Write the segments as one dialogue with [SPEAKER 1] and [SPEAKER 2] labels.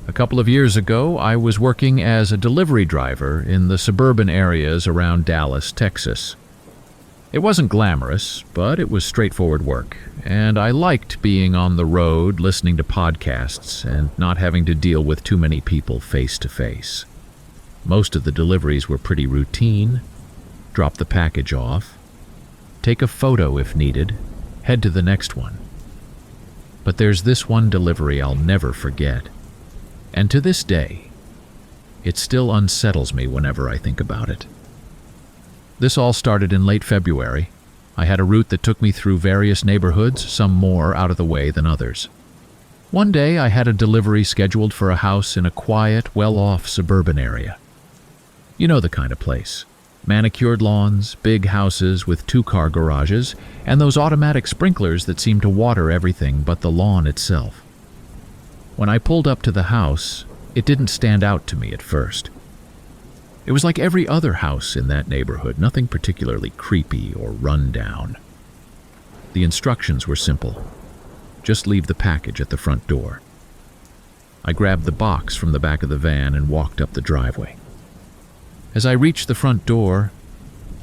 [SPEAKER 1] A couple of years ago, I was working as a delivery driver in the suburban areas around Dallas, Texas. It wasn't glamorous, but it was straightforward work, and I liked being on the road, listening to podcasts, and not having to deal with too many people face to face. Most of the deliveries were pretty routine. Drop the package off, take a photo if needed, head to the next one. But there's this one delivery I'll never forget. And to this day, it still unsettles me whenever I think about it. This all started in late February. I had a route that took me through various neighborhoods, some more out of the way than others. One day I had a delivery scheduled for a house in a quiet, well-off suburban area. You know the kind of place. Manicured lawns, big houses with two-car garages, and those automatic sprinklers that seem to water everything but the lawn itself. When I pulled up to the house, it didn't stand out to me at first. It was like every other house in that neighborhood, nothing particularly creepy or run down. The instructions were simple. Just leave the package at the front door. I grabbed the box from the back of the van and walked up the driveway. As I reached the front door,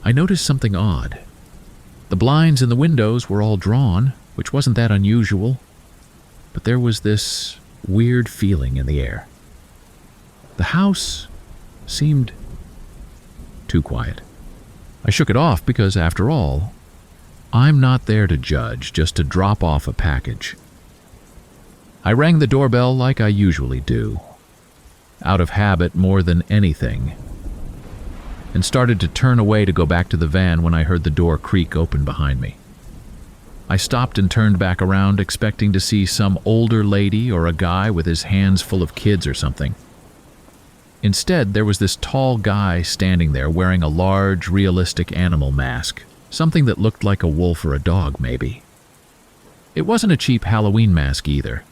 [SPEAKER 1] I noticed something odd. The blinds in the windows were all drawn, which wasn't that unusual, but there was this weird feeling in the air. The house seemed too quiet. I shook it off because, after all, I'm not there to judge, just to drop off a package. I rang the doorbell like I usually do, out of habit more than anything, and started to turn away to go back to the van when I heard the door creak open behind me. I stopped and turned back around, expecting to see some older lady or a guy with his hands full of kids or something. Instead, there was this tall guy standing there wearing a large, realistic animal mask, something that looked like a wolf or a dog, maybe. It wasn't a cheap Halloween mask either.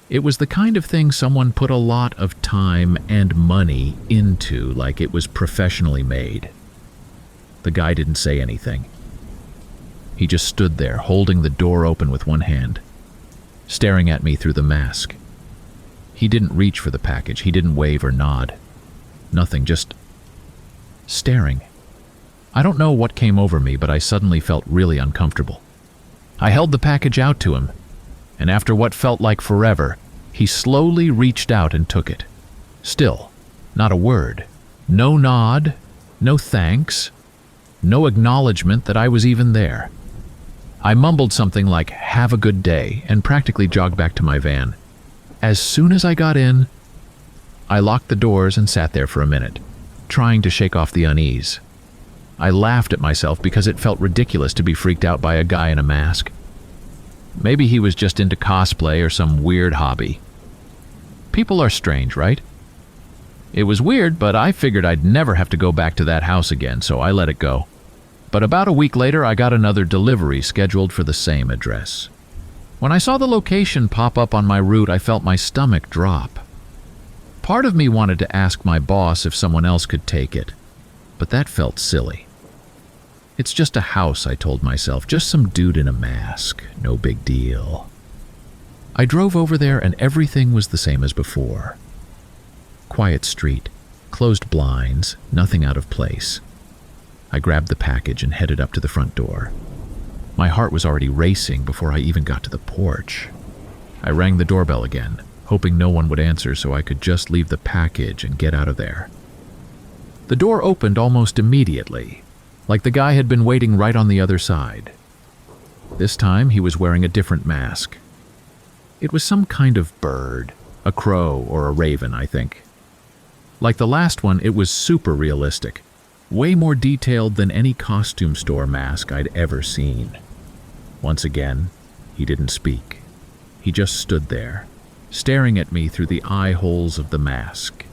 [SPEAKER 1] It was the kind of thing someone put a lot of time and money into, like it was professionally made. The guy didn't say anything. He just stood there, holding the door open with one hand, staring at me through the mask. He didn't reach for the package. He didn't wave or nod. Nothing, just staring. I don't know what came over me, but I suddenly felt really uncomfortable. I held the package out to him, and after what felt like forever, he slowly reached out and took it. Still, not a word. No nod, no thanks, no acknowledgement that I was even there. I mumbled something like, "Have a good day," and practically jogged back to my van. As soon as I got in, I locked the doors and sat there for a minute, trying to shake off the unease. I laughed at myself because it felt ridiculous to be freaked out by a guy in a mask. Maybe he was just into cosplay or some weird hobby. People are strange, right? It was weird, but I figured I'd never have to go back to that house again, so I let it go. But about a week later, I got another delivery scheduled for the same address. When I saw the location pop up on my route, I felt my stomach drop. Part of me wanted to ask my boss if someone else could take it, but that felt silly. It's just a house, I told myself, just some dude in a mask, no big deal. I drove over there and everything was the same as before. Quiet street, closed blinds, nothing out of place. I grabbed the package and headed up to the front door. My heart was already racing before I even got to the porch. I rang the doorbell again, hoping no one would answer so I could just leave the package and get out of there. The door opened almost immediately, like the guy had been waiting right on the other side. This time he was wearing a different mask. It was some kind of bird, a crow or a raven, I think. Like the last one, it was super realistic, way more detailed than any costume store mask I'd ever seen. Once again, he didn't speak. He just stood there, staring at me through the eye holes of the mask.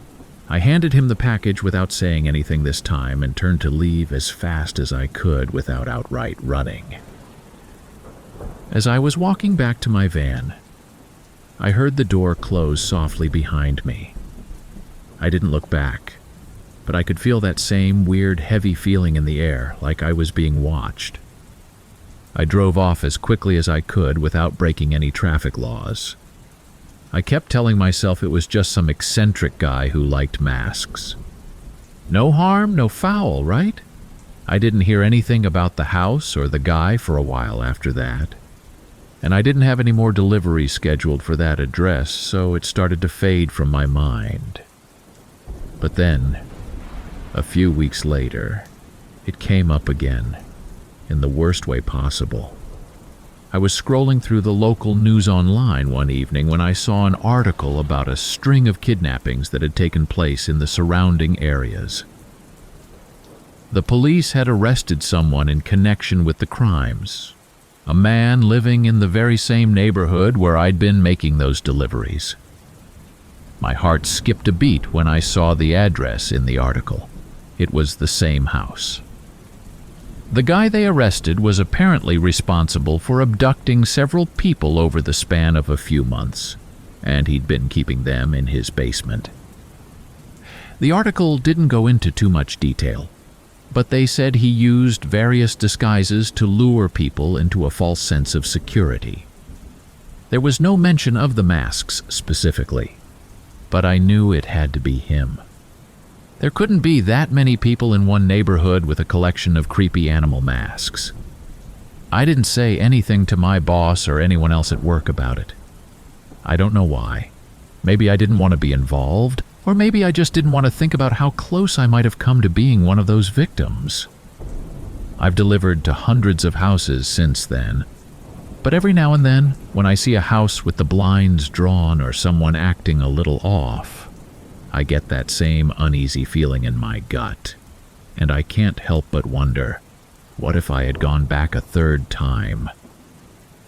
[SPEAKER 1] I handed him the package without saying anything this time and turned to leave as fast as I could without outright running. As I was walking back to my van, I heard the door close softly behind me. I didn't look back, but I could feel that same weird, heavy feeling in the air, like I was being watched. I drove off as quickly as I could without breaking any traffic laws. I kept telling myself it was just some eccentric guy who liked masks. No harm, no foul, right? I didn't hear anything about the house or the guy for a while after that. And I didn't have any more deliveries scheduled for that address, so it started to fade from my mind. But then, a few weeks later, it came up again, in the worst way possible. I was scrolling through the local news online one evening when I saw an article about a string of kidnappings that had taken place in the surrounding areas. The police had arrested someone in connection with the crimes, a man living in the very same neighborhood where I'd been making those deliveries. My heart skipped a beat when I saw the address in the article. It was the same house. The guy they arrested was apparently responsible for abducting several people over the span of a few months, and he'd been keeping them in his basement. The article didn't go into too much detail, but they said he used various disguises to lure people into a false sense of security. There was no mention of the masks specifically, but I knew it had to be him. There couldn't be that many people in one neighborhood with a collection of creepy animal masks. I didn't say anything to my boss or anyone else at work about it. I don't know why. Maybe I didn't want to be involved, or maybe I just didn't want to think about how close I might have come to being one of those victims. I've delivered to hundreds of houses since then, but every now and then, when I see a house with the blinds drawn or someone acting a little off, I get that same uneasy feeling in my gut, and I can't help but wonder, what if I had gone back a third time?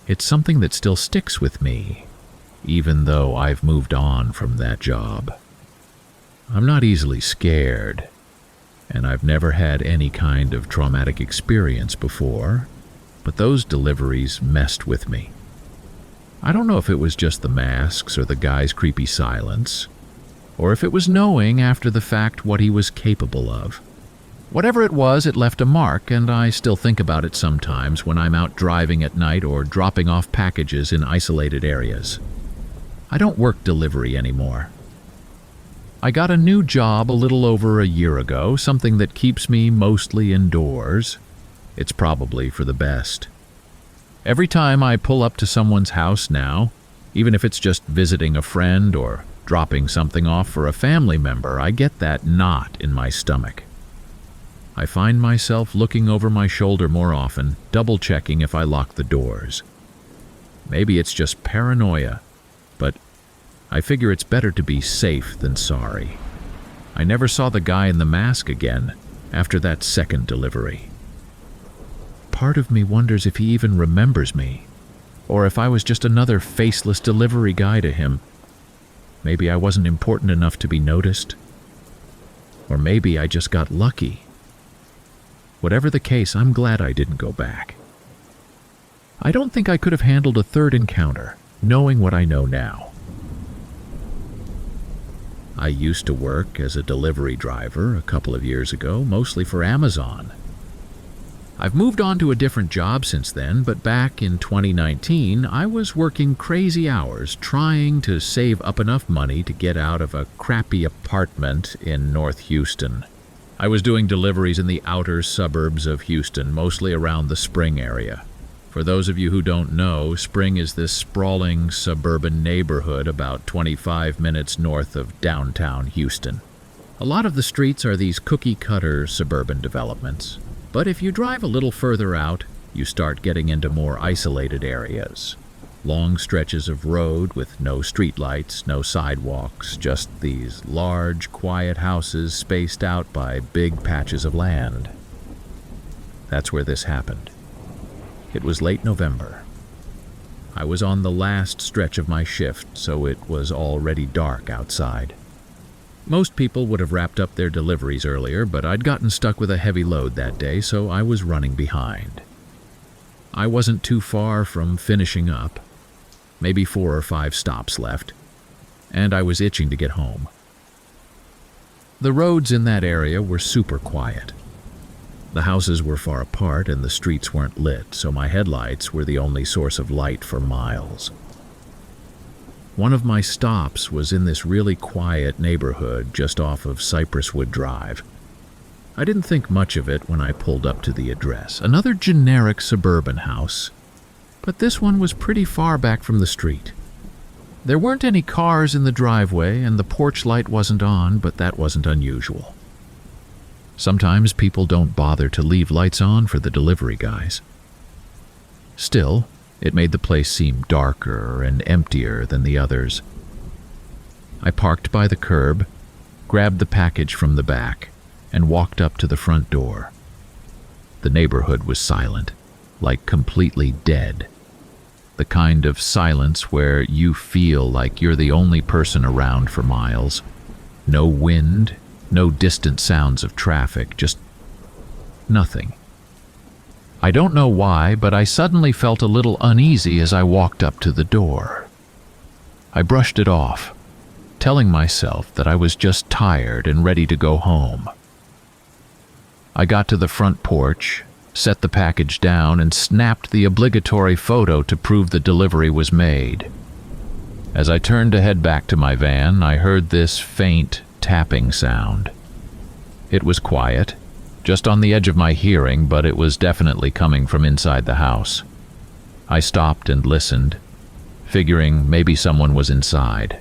[SPEAKER 1] It's something that still sticks with me, even though I've moved on from that job. I'm not easily scared, and I've never had any kind of traumatic experience before, but those deliveries messed with me. I don't know if it was just the masks or the guy's creepy silence, or if it was knowing after the fact what he was capable of. Whatever it was, it left a mark, and I still think about it sometimes when I'm out driving at night or dropping off packages in isolated areas. I don't work delivery anymore. I got a new job a little over a year ago, something that keeps me mostly indoors. It's probably for the best. Every time I pull up to someone's house now, even if it's just visiting a friend or dropping something off for a family member, I get that knot in my stomach. I find myself looking over my shoulder more often, double-checking if I lock the doors. Maybe it's just paranoia, but I figure it's better to be safe than sorry. I never saw the guy in the mask again after that second delivery. Part of me wonders if he even remembers me, or if I was just another faceless delivery guy to him. Maybe I wasn't important enough to be noticed. Or maybe I just got lucky. Whatever the case, I'm glad I didn't go back. I don't think I could have handled a third encounter, knowing what I know now. I used to work as a delivery driver a couple of years ago, mostly for Amazon. I've moved on to a different job since then, but back in 2019, I was working crazy hours trying to save up enough money to get out of a crappy apartment in North Houston. I was doing deliveries in the outer suburbs of Houston, mostly around the Spring area. For those of you who don't know, Spring is this sprawling suburban neighborhood about 25 minutes north of downtown Houston. A lot of the streets are these cookie-cutter suburban developments. But if you drive a little further out, you start getting into more isolated areas. Long stretches of road with no streetlights, no sidewalks, just these large, quiet houses spaced out by big patches of land. That's where this happened. It was late November. I was on the last stretch of my shift, so it was already dark outside. Most people would have wrapped up their deliveries earlier, but I'd gotten stuck with a heavy load that day, so I was running behind. I wasn't too far from finishing up, maybe 4 or 5 stops left, and I was itching to get home. The roads in that area were super quiet. The houses were far apart and the streets weren't lit, so my headlights were the only source of light for miles. One of my stops was in this really quiet neighborhood just off of Cypresswood Drive. I didn't think much of it when I pulled up to the address. Another generic suburban house, but this one was pretty far back from the street. There weren't any cars in the driveway and the porch light wasn't on, but that wasn't unusual. Sometimes people don't bother to leave lights on for the delivery guys. Still, it made the place seem darker and emptier than the others. I parked by the curb, grabbed the package from the back, and walked up to the front door. The neighborhood was silent, like completely dead. The kind of silence where you feel like you're the only person around for miles. No wind, no distant sounds of traffic, just nothing. I don't know why, but I suddenly felt a little uneasy as I walked up to the door. I brushed it off, telling myself that I was just tired and ready to go home. I got to the front porch, set the package down, and snapped the obligatory photo to prove the delivery was made. As I turned to head back to my van, I heard this faint tapping sound. It was quiet, just on the edge of my hearing, but it was definitely coming from inside the house. I stopped and listened, figuring maybe someone was inside.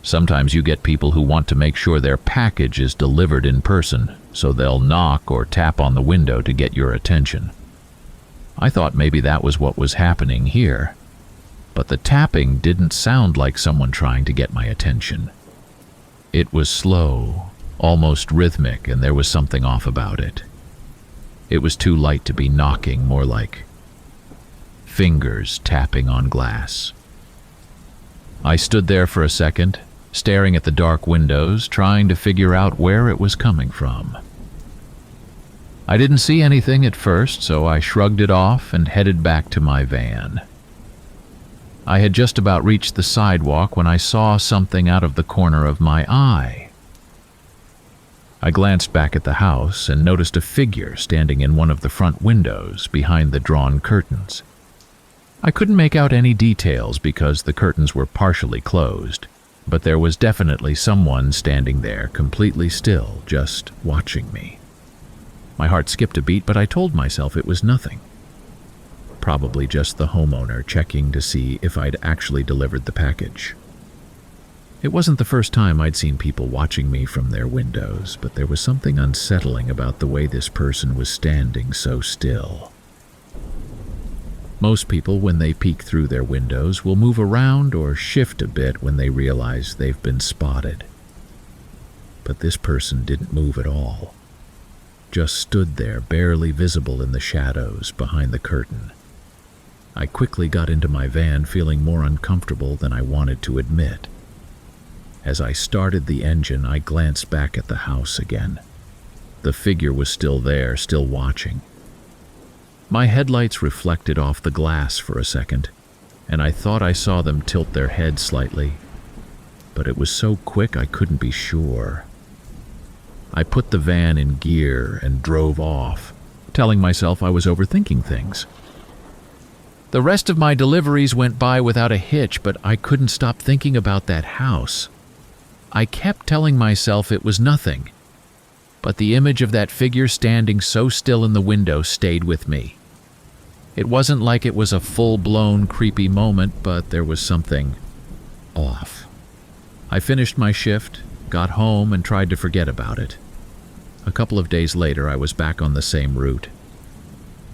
[SPEAKER 1] Sometimes you get people who want to make sure their package is delivered in person, so they'll knock or tap on the window to get your attention. I thought maybe that was what was happening here, but the tapping didn't sound like someone trying to get my attention. It was slow, almost rhythmic, and there was something off about it. It was too light to be knocking, more like fingers tapping on glass. I stood there for a second, staring at the dark windows, trying to figure out where it was coming from. I didn't see anything at first, so I shrugged it off and headed back to my van. I had just about reached the sidewalk when I saw something out of the corner of my eye. I glanced back at the house and noticed a figure standing in one of the front windows behind the drawn curtains. I couldn't make out any details because the curtains were partially closed, but there was definitely someone standing there completely still, just watching me. My heart skipped a beat, but I told myself it was nothing. Probably just the homeowner checking to see if I'd actually delivered the package. It wasn't the first time I'd seen people watching me from their windows, but there was something unsettling about the way this person was standing so still. Most people, when they peek through their windows, will move around or shift a bit when they realize they've been spotted. But this person didn't move at all. Just stood there, barely visible in the shadows behind the curtain. I quickly got into my van, feeling more uncomfortable than I wanted to admit. As I started the engine, I glanced back at the house again. The figure was still there, still watching. My headlights reflected off the glass for a second, and I thought I saw them tilt their head slightly, but it was so quick I couldn't be sure. I put the van in gear and drove off, telling myself I was overthinking things. The rest of my deliveries went by without a hitch, but I couldn't stop thinking about that house. I kept telling myself it was nothing, but the image of that figure standing so still in the window stayed with me. It wasn't like it was a full-blown creepy moment, but there was something off. I finished my shift, got home, and tried to forget about it. A couple of days later, I was back on the same route.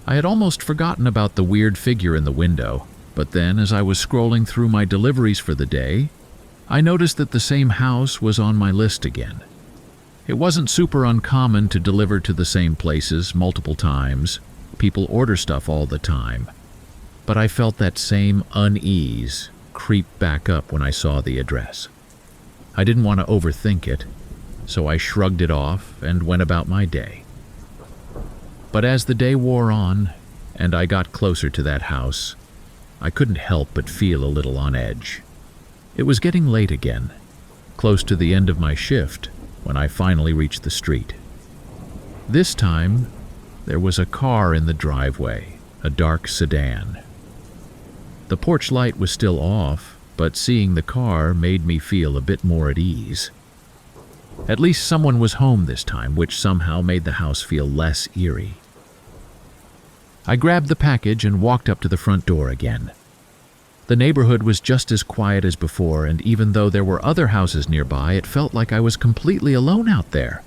[SPEAKER 1] I had almost forgotten about the weird figure in the window, but then as I was scrolling through my deliveries for the day, I noticed that the same house was on my list again. It wasn't super uncommon to deliver to the same places multiple times. People order stuff all the time. But I felt that same unease creep back up when I saw the address. I didn't want to overthink it, so I shrugged it off and went about my day. But as the day wore on, and I got closer to that house, I couldn't help but feel a little on edge. It was getting late again, close to the end of my shift, when I finally reached the street. This time, there was a car in the driveway, a dark sedan. The porch light was still off, but seeing the car made me feel a bit more at ease. At least someone was home this time, which somehow made the house feel less eerie. I grabbed the package and walked up to the front door again. The neighborhood was just as quiet as before, and even though there were other houses nearby, it felt like I was completely alone out there.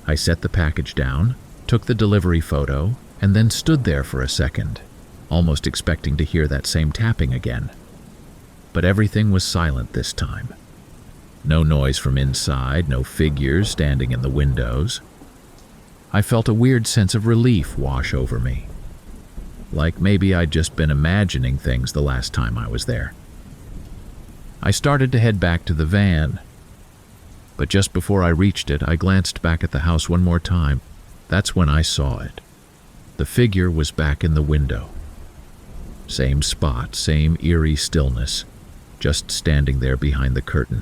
[SPEAKER 1] I set the package down, took the delivery photo, and then stood there for a second, almost expecting to hear that same tapping again. But everything was silent this time. No noise from inside, no figures standing in the windows. I felt a weird sense of relief wash over me. Like maybe I'd just been imagining things the last time I was there. I started to head back to the van, but just before I reached it, I glanced back at the house one more time. That's when I saw it. The figure was back in the window. Same spot, same eerie stillness, just standing there behind the curtain.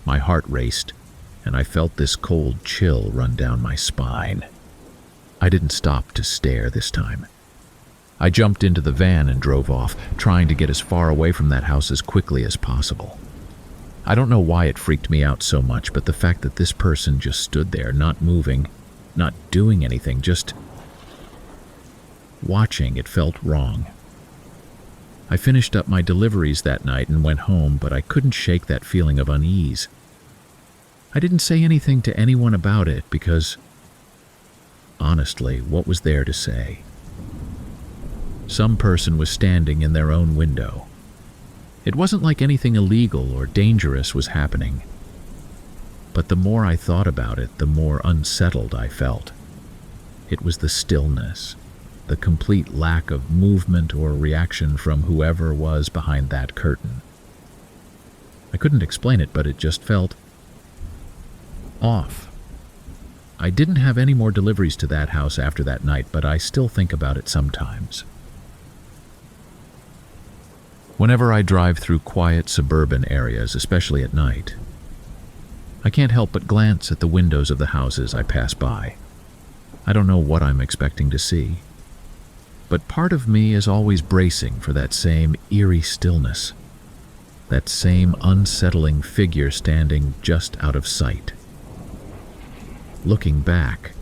[SPEAKER 1] My heart raced, and I felt this cold chill run down my spine. I didn't stop to stare this time. I jumped into the van and drove off, trying to get as far away from that house as quickly as possible. I don't know why it freaked me out so much, but the fact that this person just stood there, not moving, not doing anything, just watching, it felt wrong. I finished up my deliveries that night and went home, but I couldn't shake that feeling of unease. I didn't say anything to anyone about it because, honestly, what was there to say? Some person was standing in their own window. It wasn't like anything illegal or dangerous was happening. But the more I thought about it, the more unsettled I felt. It was the stillness, the complete lack of movement or reaction from whoever was behind that curtain. I couldn't explain it, but it just felt off. I didn't have any more deliveries to that house after that night, but I still think about it sometimes. Whenever I drive through quiet suburban areas, especially at night, I can't help but glance at the windows of the houses I pass by. I don't know what I'm expecting to see, but part of me is always bracing for that same eerie stillness, that same unsettling figure standing just out of sight. Looking back,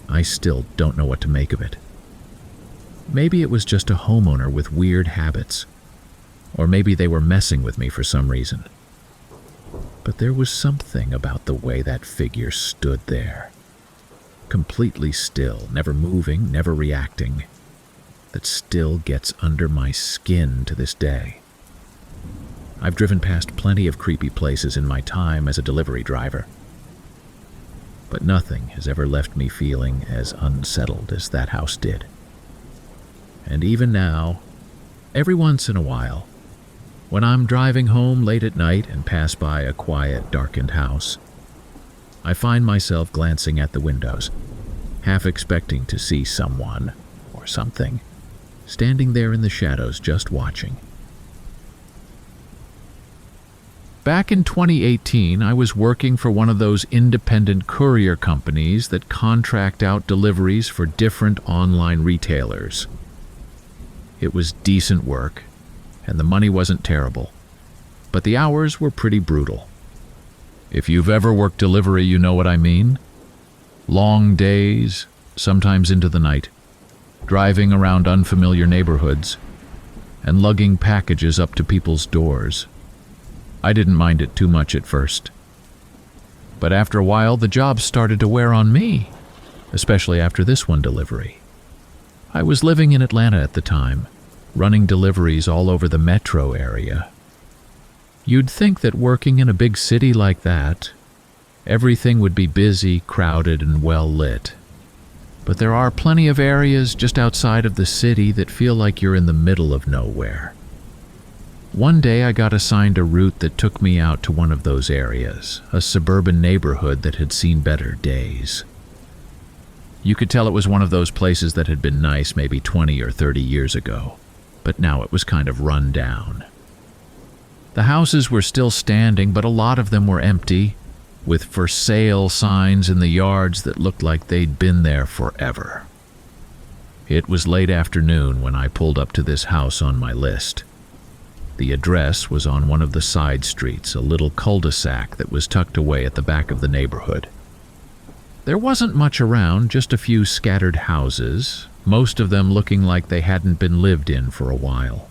[SPEAKER 1] I still don't know what to make of it. Maybe it was just a homeowner with weird habits, or maybe they were messing with me for some reason. But there was something about the way that figure stood there, completely still, never moving, never reacting, that still gets under my skin to this day. I've driven past plenty of creepy places in my time as a delivery driver, but nothing has ever left me feeling as unsettled as that house did. And even now, every once in a while, when I'm driving home late at night and pass by a quiet, darkened house, I find myself glancing at the windows, half expecting to see someone or something standing there in the shadows just watching. Back in 2018, I was working for one of those independent courier companies that contract out deliveries for different online retailers. It was decent work, and the money wasn't terrible, but the hours were pretty brutal. If you've ever worked delivery, you know what I mean. Long days, sometimes into the night, driving around unfamiliar neighborhoods, and lugging packages up to people's doors. I didn't mind it too much at first, but after a while the job started to wear on me, especially after this one delivery. I was living in Atlanta at the time, running deliveries all over the metro area. You'd think that working in a big city like that, everything would be busy, crowded, and well lit. But there are plenty of areas just outside of the city that feel like you're in the middle of nowhere. One day I got assigned a route that took me out to one of those areas, a suburban neighborhood that had seen better days. You could tell it was one of those places that had been nice maybe 20 or 30 years ago, but now it was kind of run down. The houses were still standing, but a lot of them were empty, with for sale signs in the yards that looked like they'd been there forever. It was late afternoon when I pulled up to this house on my list. The address was on one of the side streets, a little cul-de-sac that was tucked away at the back of the neighborhood. There wasn't much around, just a few scattered houses, most of them looking like they hadn't been lived in for a while.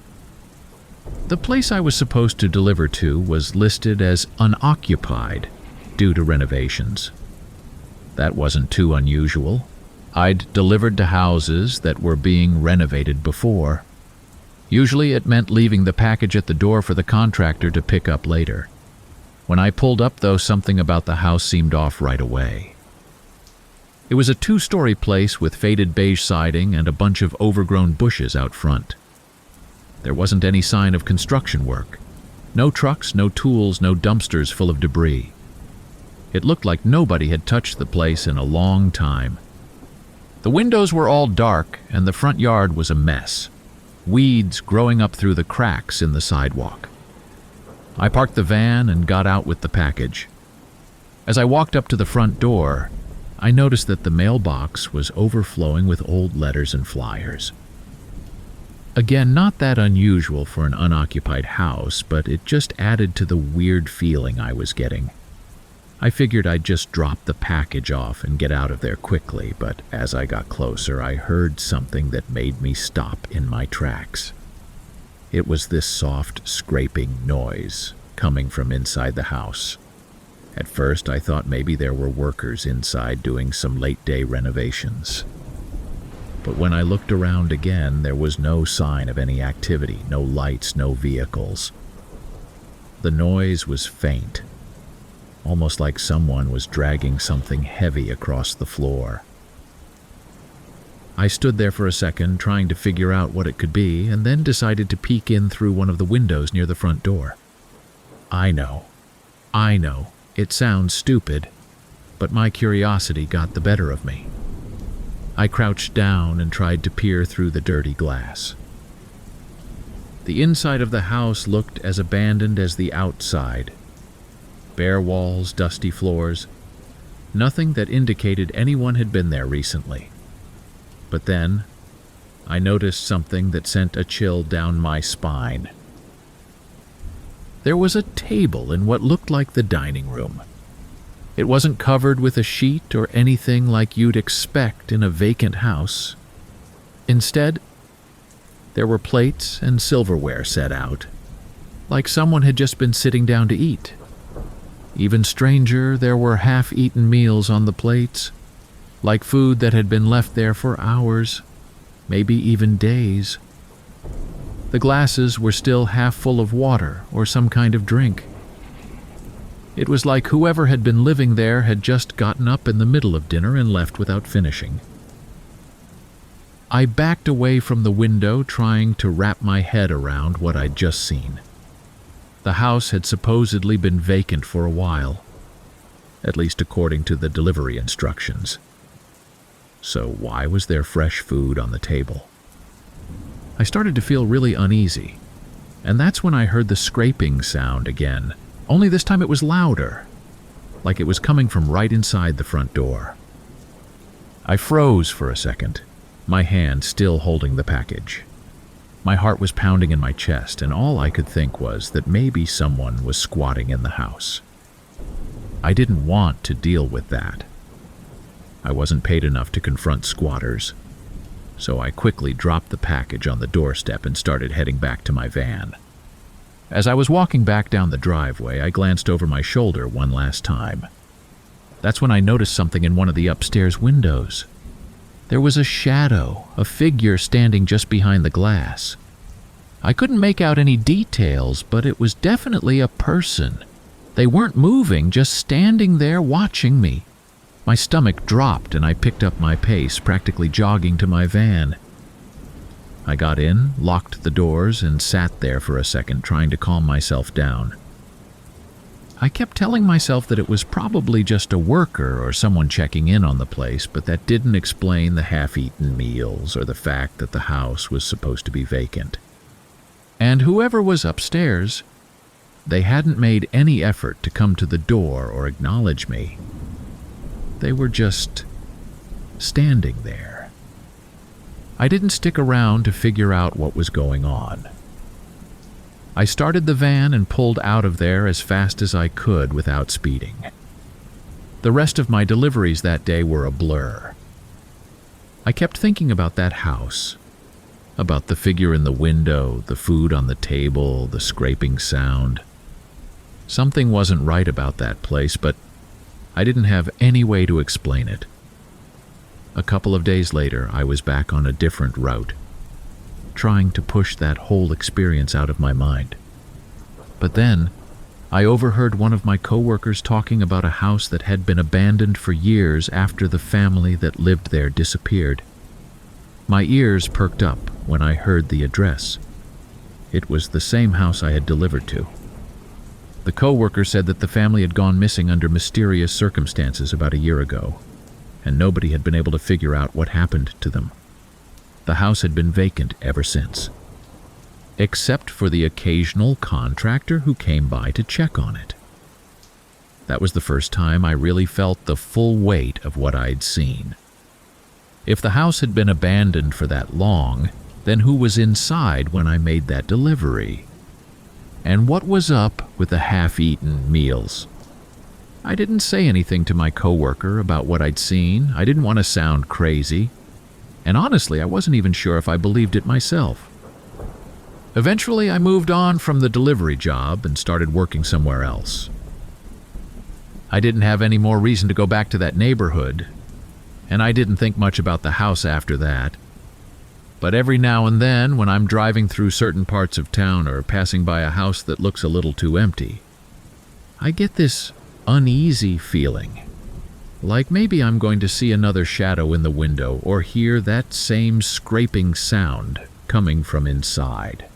[SPEAKER 1] The place I was supposed to deliver to was listed as unoccupied due to renovations. That wasn't too unusual. I'd delivered to houses that were being renovated before. Usually it meant leaving the package at the door for the contractor to pick up later. When I pulled up, though, something about the house seemed off right away. It was a 2-story place with faded beige siding and a bunch of overgrown bushes out front. There wasn't any sign of construction work. No trucks, no tools, no dumpsters full of debris. It looked like nobody had touched the place in a long time. The windows were all dark, and the front yard was a mess. Weeds growing up through the cracks in the sidewalk. I parked the van and got out with the package. As I walked up to the front door, I noticed that the mailbox was overflowing with old letters and flyers. Again, not that unusual for an unoccupied house, but it just added to the weird feeling I was getting. I figured I'd just drop the package off and get out of there quickly, but as I got closer, I heard something that made me stop in my tracks. It was this soft, scraping noise coming from inside the house. At first, I thought maybe there were workers inside doing some late-day renovations. But when I looked around again, there was no sign of any activity, no lights, no vehicles. The noise was faint, almost like someone was dragging something heavy across the floor. I stood there for a second, trying to figure out what it could be, and then decided to peek in through one of the windows near the front door. I know, it sounds stupid, but my curiosity got the better of me. I crouched down and tried to peer through the dirty glass. The inside of the house looked as abandoned as the outside. Bare walls, dusty floors, nothing that indicated anyone had been there recently. But then, I noticed something that sent a chill down my spine. There was a table in what looked like the dining room. It wasn't covered with a sheet or anything like you'd expect in a vacant house. Instead, there were plates and silverware set out, like someone had just been sitting down to eat. Even stranger, there were half-eaten meals on the plates, like food that had been left there for hours, maybe even days. The glasses were still half full of water or some kind of drink. It was like whoever had been living there had just gotten up in the middle of dinner and left without finishing. I backed away from the window, trying to wrap my head around what I'd just seen. The house had supposedly been vacant for a while, at least according to the delivery instructions. So why was there fresh food on the table? I started to feel really uneasy, and that's when I heard the scraping sound again. Only this time it was louder, like it was coming from right inside the front door. I froze for a second, my hand still holding the package. My heart was pounding in my chest, and all I could think was that maybe someone was squatting in the house. I didn't want to deal with that. I wasn't paid enough to confront squatters, so I quickly dropped the package on the doorstep and started heading back to my van. As I was walking back down the driveway, I glanced over my shoulder one last time. That's when I noticed something in one of the upstairs windows. There was a shadow, a figure standing just behind the glass. I couldn't make out any details, but it was definitely a person. They weren't moving, just standing there watching me. My stomach dropped and I picked up my pace, practically jogging to my van. I got in, locked the doors, and sat there for a second, trying to calm myself down. I kept telling myself that it was probably just a worker or someone checking in on the place, but that didn't explain the half-eaten meals or the fact that the house was supposed to be vacant. And whoever was upstairs, they hadn't made any effort to come to the door or acknowledge me. They were just standing there. I didn't stick around to figure out what was going on. I started the van and pulled out of there as fast as I could without speeding. The rest of my deliveries that day were a blur. I kept thinking about that house, about the figure in the window, the food on the table, the scraping sound. Something wasn't right about that place, but I didn't have any way to explain it. A couple of days later, I was back on a different route, trying to push that whole experience out of my mind. But then, I overheard one of my coworkers talking about a house that had been abandoned for years after the family that lived there disappeared. My ears perked up when I heard the address. It was the same house I had delivered to. The coworker said that the family had gone missing under mysterious circumstances about a year ago, and nobody had been able to figure out what happened to them. The house had been vacant ever since, except for the occasional contractor who came by to check on it. That was the first time I really felt the full weight of what I'd seen. If the house had been abandoned for that long, then who was inside when I made that delivery? And what was up with the half-eaten meals? I didn't say anything to my coworker about what I'd seen. I didn't want to sound crazy. And honestly, I wasn't even sure if I believed it myself. Eventually, I moved on from the delivery job and started working somewhere else. I didn't have any more reason to go back to that neighborhood, and I didn't think much about the house after that. But every now and then, when I'm driving through certain parts of town or passing by a house that looks a little too empty, I get this uneasy feeling, like maybe I'm going to see another shadow in the window or hear that same scraping sound coming from inside.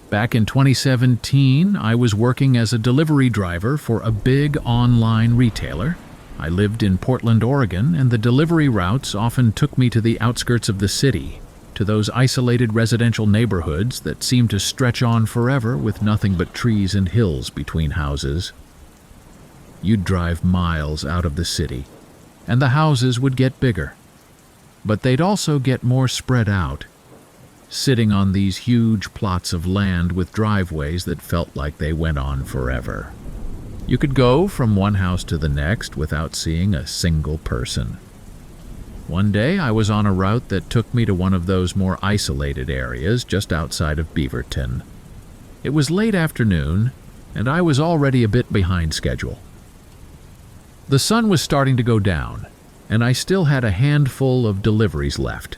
[SPEAKER 1] Back in 2017, I was working as a delivery driver for a big online retailer. I lived in Portland, Oregon, and the delivery routes often took me to the outskirts of the city, to those isolated residential neighborhoods that seemed to stretch on forever with nothing but trees and hills between houses. You'd drive miles out of the city, and the houses would get bigger, but they'd also get more spread out, sitting on these huge plots of land with driveways that felt like they went on forever. You could go from one house to the next without seeing a single person. One day, I was on a route that took me to one of those more isolated areas just outside of Beaverton. It was late afternoon, and I was already a bit behind schedule. The sun was starting to go down, and I still had a handful of deliveries left.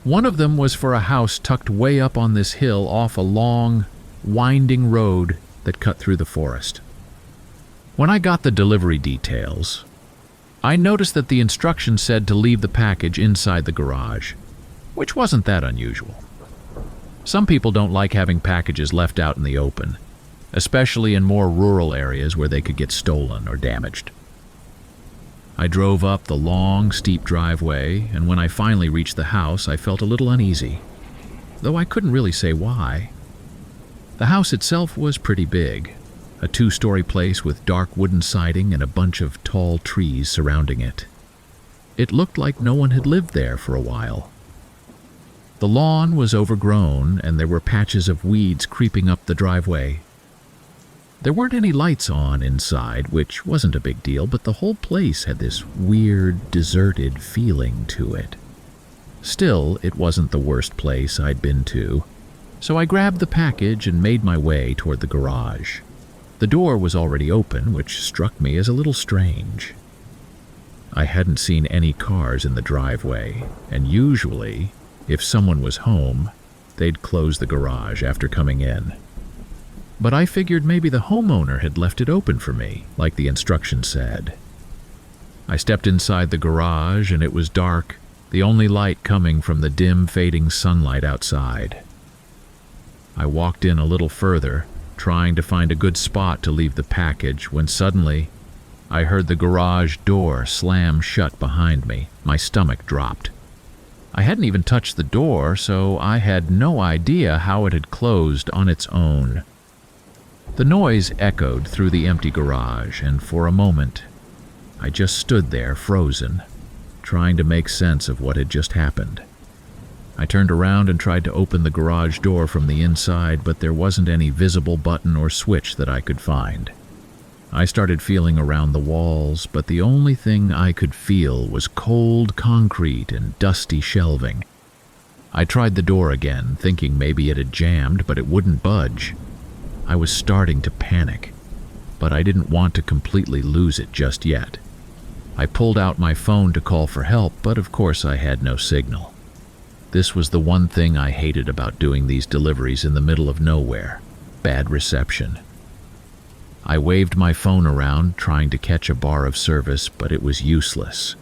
[SPEAKER 1] One of them was for a house tucked way up on this hill off a long, winding road that cut through the forest. When I got the delivery details, I noticed that the instructions said to leave the package inside the garage, which wasn't that unusual. Some people don't like having packages left out in the open, especially in more rural areas where they could get stolen or damaged. I drove up the long, steep driveway, and when I finally reached the house, I felt a little uneasy, though I couldn't really say why. The house itself was pretty big, a 2-story place with dark wooden siding and a bunch of tall trees surrounding it. It looked like no one had lived there for a while. The lawn was overgrown, and there were patches of weeds creeping up the driveway. There weren't any lights on inside, which wasn't a big deal, but the whole place had this weird, deserted feeling to it. Still, it wasn't the worst place I'd been to, so I grabbed the package and made my way toward the garage. The door was already open, which struck me as a little strange. I hadn't seen any cars in the driveway, and usually, if someone was home, they'd close the garage after coming in. But I figured maybe the homeowner had left it open for me, like the instructions said. I stepped inside the garage, and it was dark, the only light coming from the dim, fading sunlight outside. I walked in a little further, trying to find a good spot to leave the package, when suddenly I heard the garage door slam shut behind me. My stomach dropped. I hadn't even touched the door, so I had no idea how it had closed on its own. The noise echoed through the empty garage, and for a moment, I just stood there frozen, trying to make sense of what had just happened. I turned around and tried to open the garage door from the inside, but there wasn't any visible button or switch that I could find. I started feeling around the walls, but the only thing I could feel was cold concrete and dusty shelving. I tried the door again, thinking maybe it had jammed, but it wouldn't budge. I was starting to panic, but I didn't want to completely lose it just yet. I pulled out my phone to call for help, but of course I had no signal. This was the one thing I hated about doing these deliveries in the middle of nowhere: bad reception. I waved my phone around, trying to catch a bar of service, but it was useless.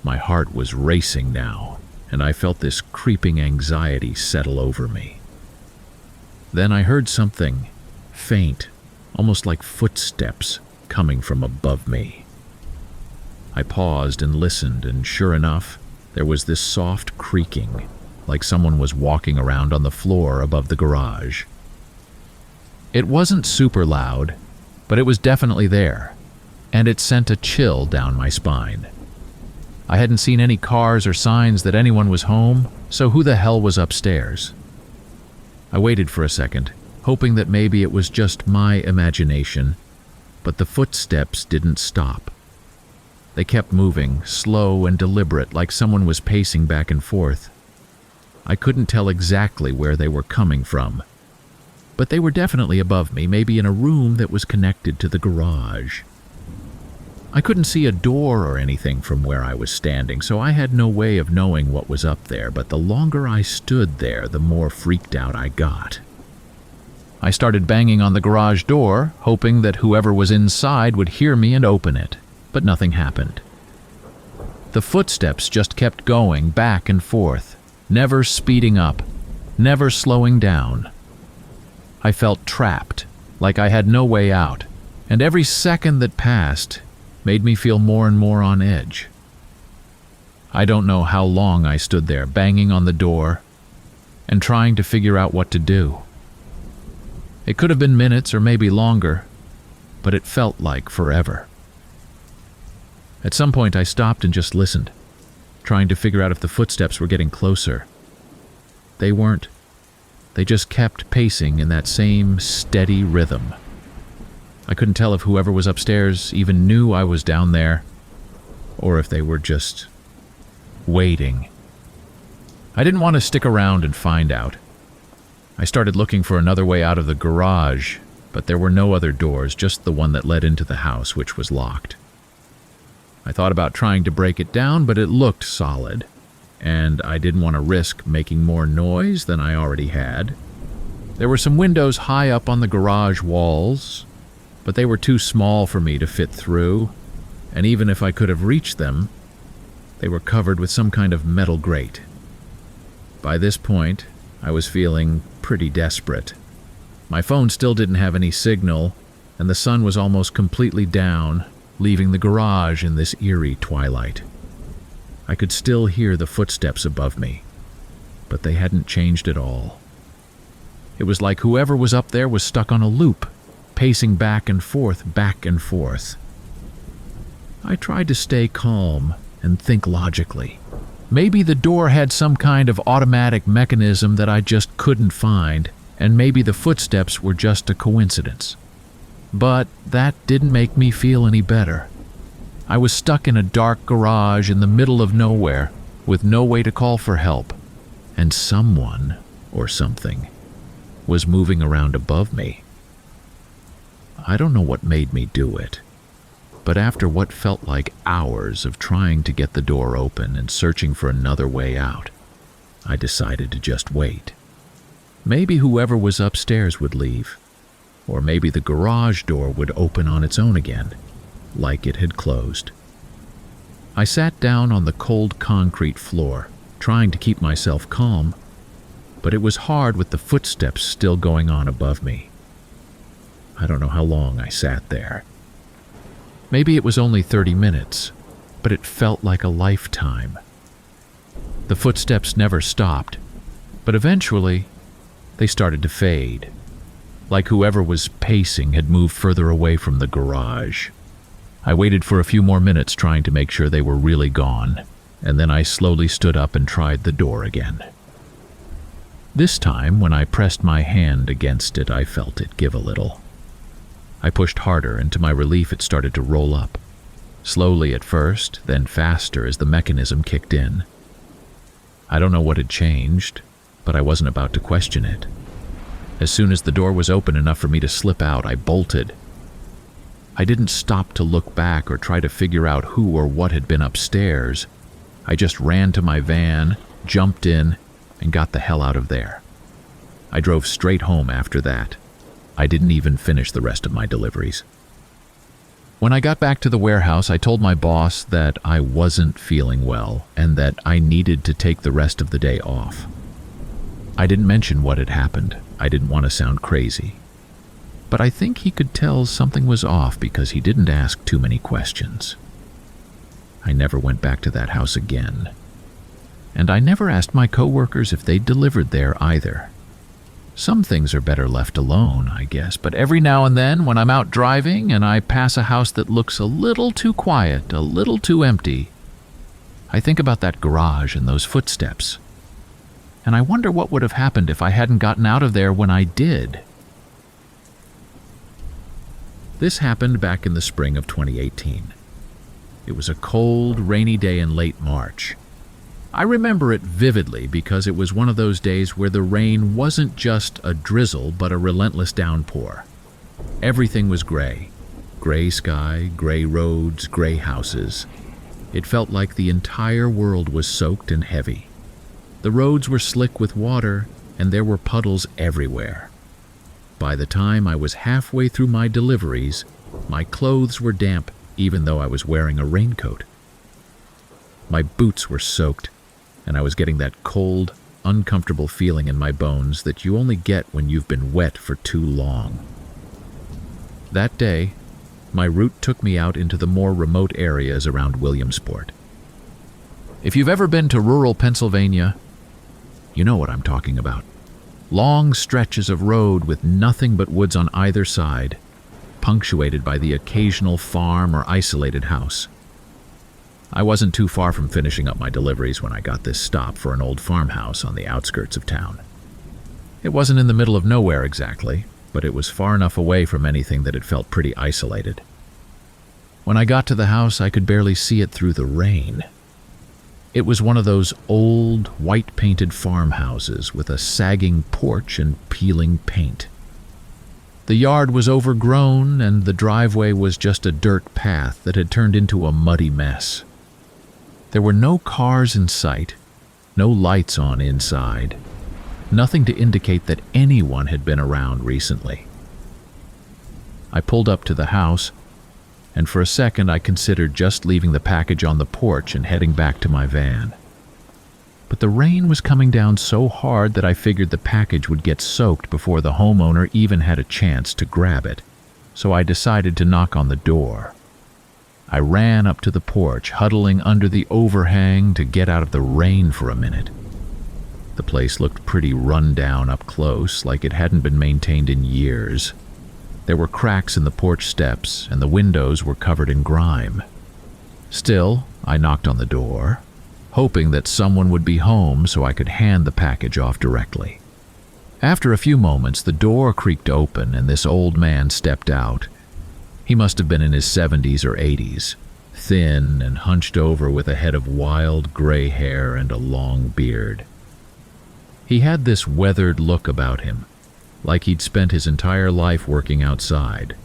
[SPEAKER 1] My heart was racing now, and I felt this creeping anxiety settle over me. Then I heard something faint, almost like footsteps, coming from above me. I paused and listened, and sure enough, there was this soft creaking, like someone was walking around on the floor above the garage. It wasn't super loud, but it was definitely there, and it sent a chill down my spine. I hadn't seen any cars or signs that anyone was home, so who the hell was upstairs? I waited for a second, hoping that maybe it was just my imagination, but the footsteps didn't stop. They kept moving, slow and deliberate, like someone was pacing back and forth. I couldn't tell exactly where they were coming from, but they were definitely above me, maybe in a room that was connected to the garage. I couldn't see a door or anything from where I was standing, so I had no way of knowing what was up there, but the longer I stood there, the more freaked out I got. I started banging on the garage door, hoping that whoever was inside would hear me and open it, but nothing happened. The footsteps just kept going back and forth, never speeding up, never slowing down. I felt trapped, like I had no way out, and every second that passed made me feel more and more on edge. I don't know how long I stood there, banging on the door and trying to figure out what to do. It could have been minutes or maybe longer, but it felt like forever. At some point I stopped and just listened, trying to figure out if the footsteps were getting closer. They weren't. They just kept pacing in that same steady rhythm. I couldn't tell if whoever was upstairs even knew I was down there, or if they were just waiting. I didn't want to stick around and find out. I started looking for another way out of the garage, but there were no other doors, just the one that led into the house, which was locked. I thought about trying to break it down, but it looked solid, and I didn't want to risk making more noise than I already had. There were some windows high up on the garage walls, but they were too small for me to fit through, and even if I could have reached them, they were covered with some kind of metal grate. By this point, I was feeling pretty desperate. My phone still didn't have any signal, and the sun was almost completely down, leaving the garage in this eerie twilight. I could still hear the footsteps above me, but they hadn't changed at all. It was like whoever was up there was stuck on a loop, pacing back and forth, back and forth. I tried to stay calm and think logically. Maybe the door had some kind of automatic mechanism that I just couldn't find, and maybe the footsteps were just a coincidence. But that didn't make me feel any better. I was stuck in a dark garage in the middle of nowhere, with no way to call for help, and someone, or something, was moving around above me. I don't know what made me do it, but after what felt like hours of trying to get the door open and searching for another way out, I decided to just wait. Maybe whoever was upstairs would leave, or maybe the garage door would open on its own again, like it had closed. I sat down on the cold concrete floor, trying to keep myself calm, but it was hard with the footsteps still going on above me. I don't know how long I sat there. Maybe it was only 30 minutes, but it felt like a lifetime. The footsteps never stopped, but eventually they started to fade, like whoever was pacing had moved further away from the garage. I waited for a few more minutes trying to make sure they were really gone, and then I slowly stood up and tried the door again. This time, when I pressed my hand against it, I felt it give a little. I pushed harder, and to my relief it started to roll up. Slowly at first, then faster as the mechanism kicked in. I don't know what had changed, but I wasn't about to question it. As soon as the door was open enough for me to slip out, I bolted. I didn't stop to look back or try to figure out who or what had been upstairs. I just ran to my van, jumped in, and got the hell out of there. I drove straight home after that. I didn't even finish the rest of my deliveries. When I got back to the warehouse, I told my boss that I wasn't feeling well and that I needed to take the rest of the day off. I didn't mention what had happened. I didn't want to sound crazy. But I think he could tell something was off because he didn't ask too many questions. I never went back to that house again. And I never asked my coworkers if they'd delivered there either. Some things are better left alone, I guess, but every now and then when I'm out driving and I pass a house that looks a little too quiet, a little too empty, I think about that garage and those footsteps. And I wonder what would have happened if I hadn't gotten out of there when I did. This happened back in the spring of 2018. It was a cold, rainy day in late March. I remember it vividly because it was one of those days where the rain wasn't just a drizzle but a relentless downpour. Everything was gray. Gray sky, gray roads, gray houses. It felt like the entire world was soaked and heavy. The roads were slick with water, and there were puddles everywhere. By the time I was halfway through my deliveries, my clothes were damp even though I was wearing a raincoat. My boots were soaked, and I was getting that cold, uncomfortable feeling in my bones that you only get when you've been wet for too long. That day, my route took me out into the more remote areas around Williamsport. If you've ever been to rural Pennsylvania, you know what I'm talking about. Long stretches of road with nothing but woods on either side, punctuated by the occasional farm or isolated house. I wasn't too far from finishing up my deliveries when I got this stop for an old farmhouse on the outskirts of town. It wasn't in the middle of nowhere exactly, but it was far enough away from anything that it felt pretty isolated. When I got to the house, I could barely see it through the rain. It was one of those old, white-painted farmhouses with a sagging porch and peeling paint. The yard was overgrown, and the driveway was just a dirt path that had turned into a muddy mess. There were no cars in sight, no lights on inside, nothing to indicate that anyone had been around recently. I pulled up to the house, and for a second I considered just leaving the package on the porch and heading back to my van. But the rain was coming down so hard that I figured the package would get soaked before the homeowner even had a chance to grab it, so I decided to knock on the door. I ran up to the porch, huddling under the overhang to get out of the rain for a minute. The place looked pretty run down up close, like it hadn't been maintained in years. There were cracks in the porch steps, and the windows were covered in grime. Still, I knocked on the door, hoping that someone would be home so I could hand the package off directly. After a few moments, the door creaked open and this old man stepped out. He must have been in his 70s or 80s, thin and hunched over with a head of wild gray hair and a long beard. He had this weathered look about him, like he'd spent his entire life working outside.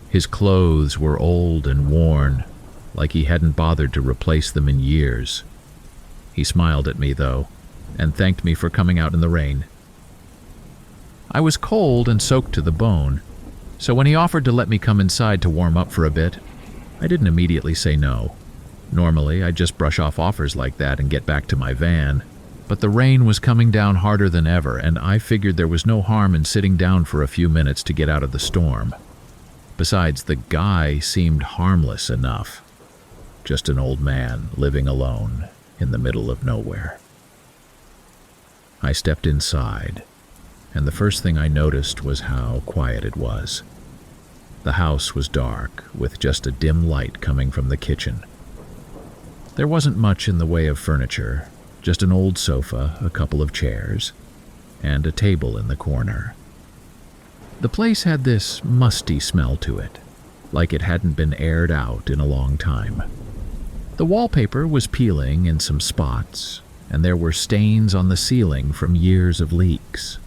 [SPEAKER 1] His clothes were old and worn, like he hadn't bothered to replace them in years. He smiled at me, though, and thanked me for coming out in the rain. I was cold and soaked to the bone, so when he offered to let me come inside to warm up for a bit, I didn't immediately say no. Normally, I'd just brush off offers like that and get back to my van, but the rain was coming down harder than ever, and I figured there was no harm in sitting down for a few minutes to get out of the storm. Besides, the guy seemed harmless enough. Just an old man living alone in the middle of nowhere. I stepped inside, and the first thing I noticed was how quiet it was. The house was dark, with just a dim light coming from the kitchen. There wasn't much in the way of furniture, just an old sofa, a couple of chairs, and a table in the corner. The place had this musty smell to it, like it hadn't been aired out in a long time. The wallpaper was peeling in some spots, and there were stains on the ceiling from years of leaks.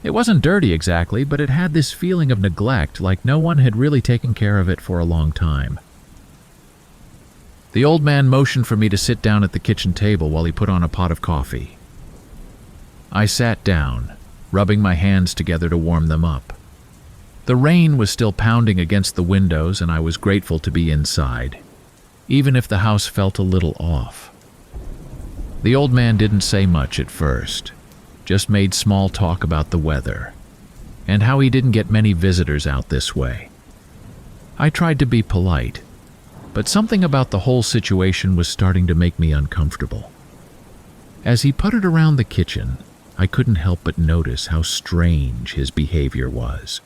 [SPEAKER 1] It wasn't dirty exactly, but it had this feeling of neglect, like no one had really taken care of it for a long time. The old man motioned for me to sit down at the kitchen table while he put on a pot of coffee. I sat down, rubbing my hands together to warm them up. The rain was still pounding against the windows, and I was grateful to be inside, even if the house felt a little off. The old man didn't say much at first, just made small talk about the weather, and how he didn't get many visitors out this way. I tried to be polite, but something about the whole situation was starting to make me uncomfortable. As he puttered around the kitchen, I couldn't help but notice how strange his behavior was.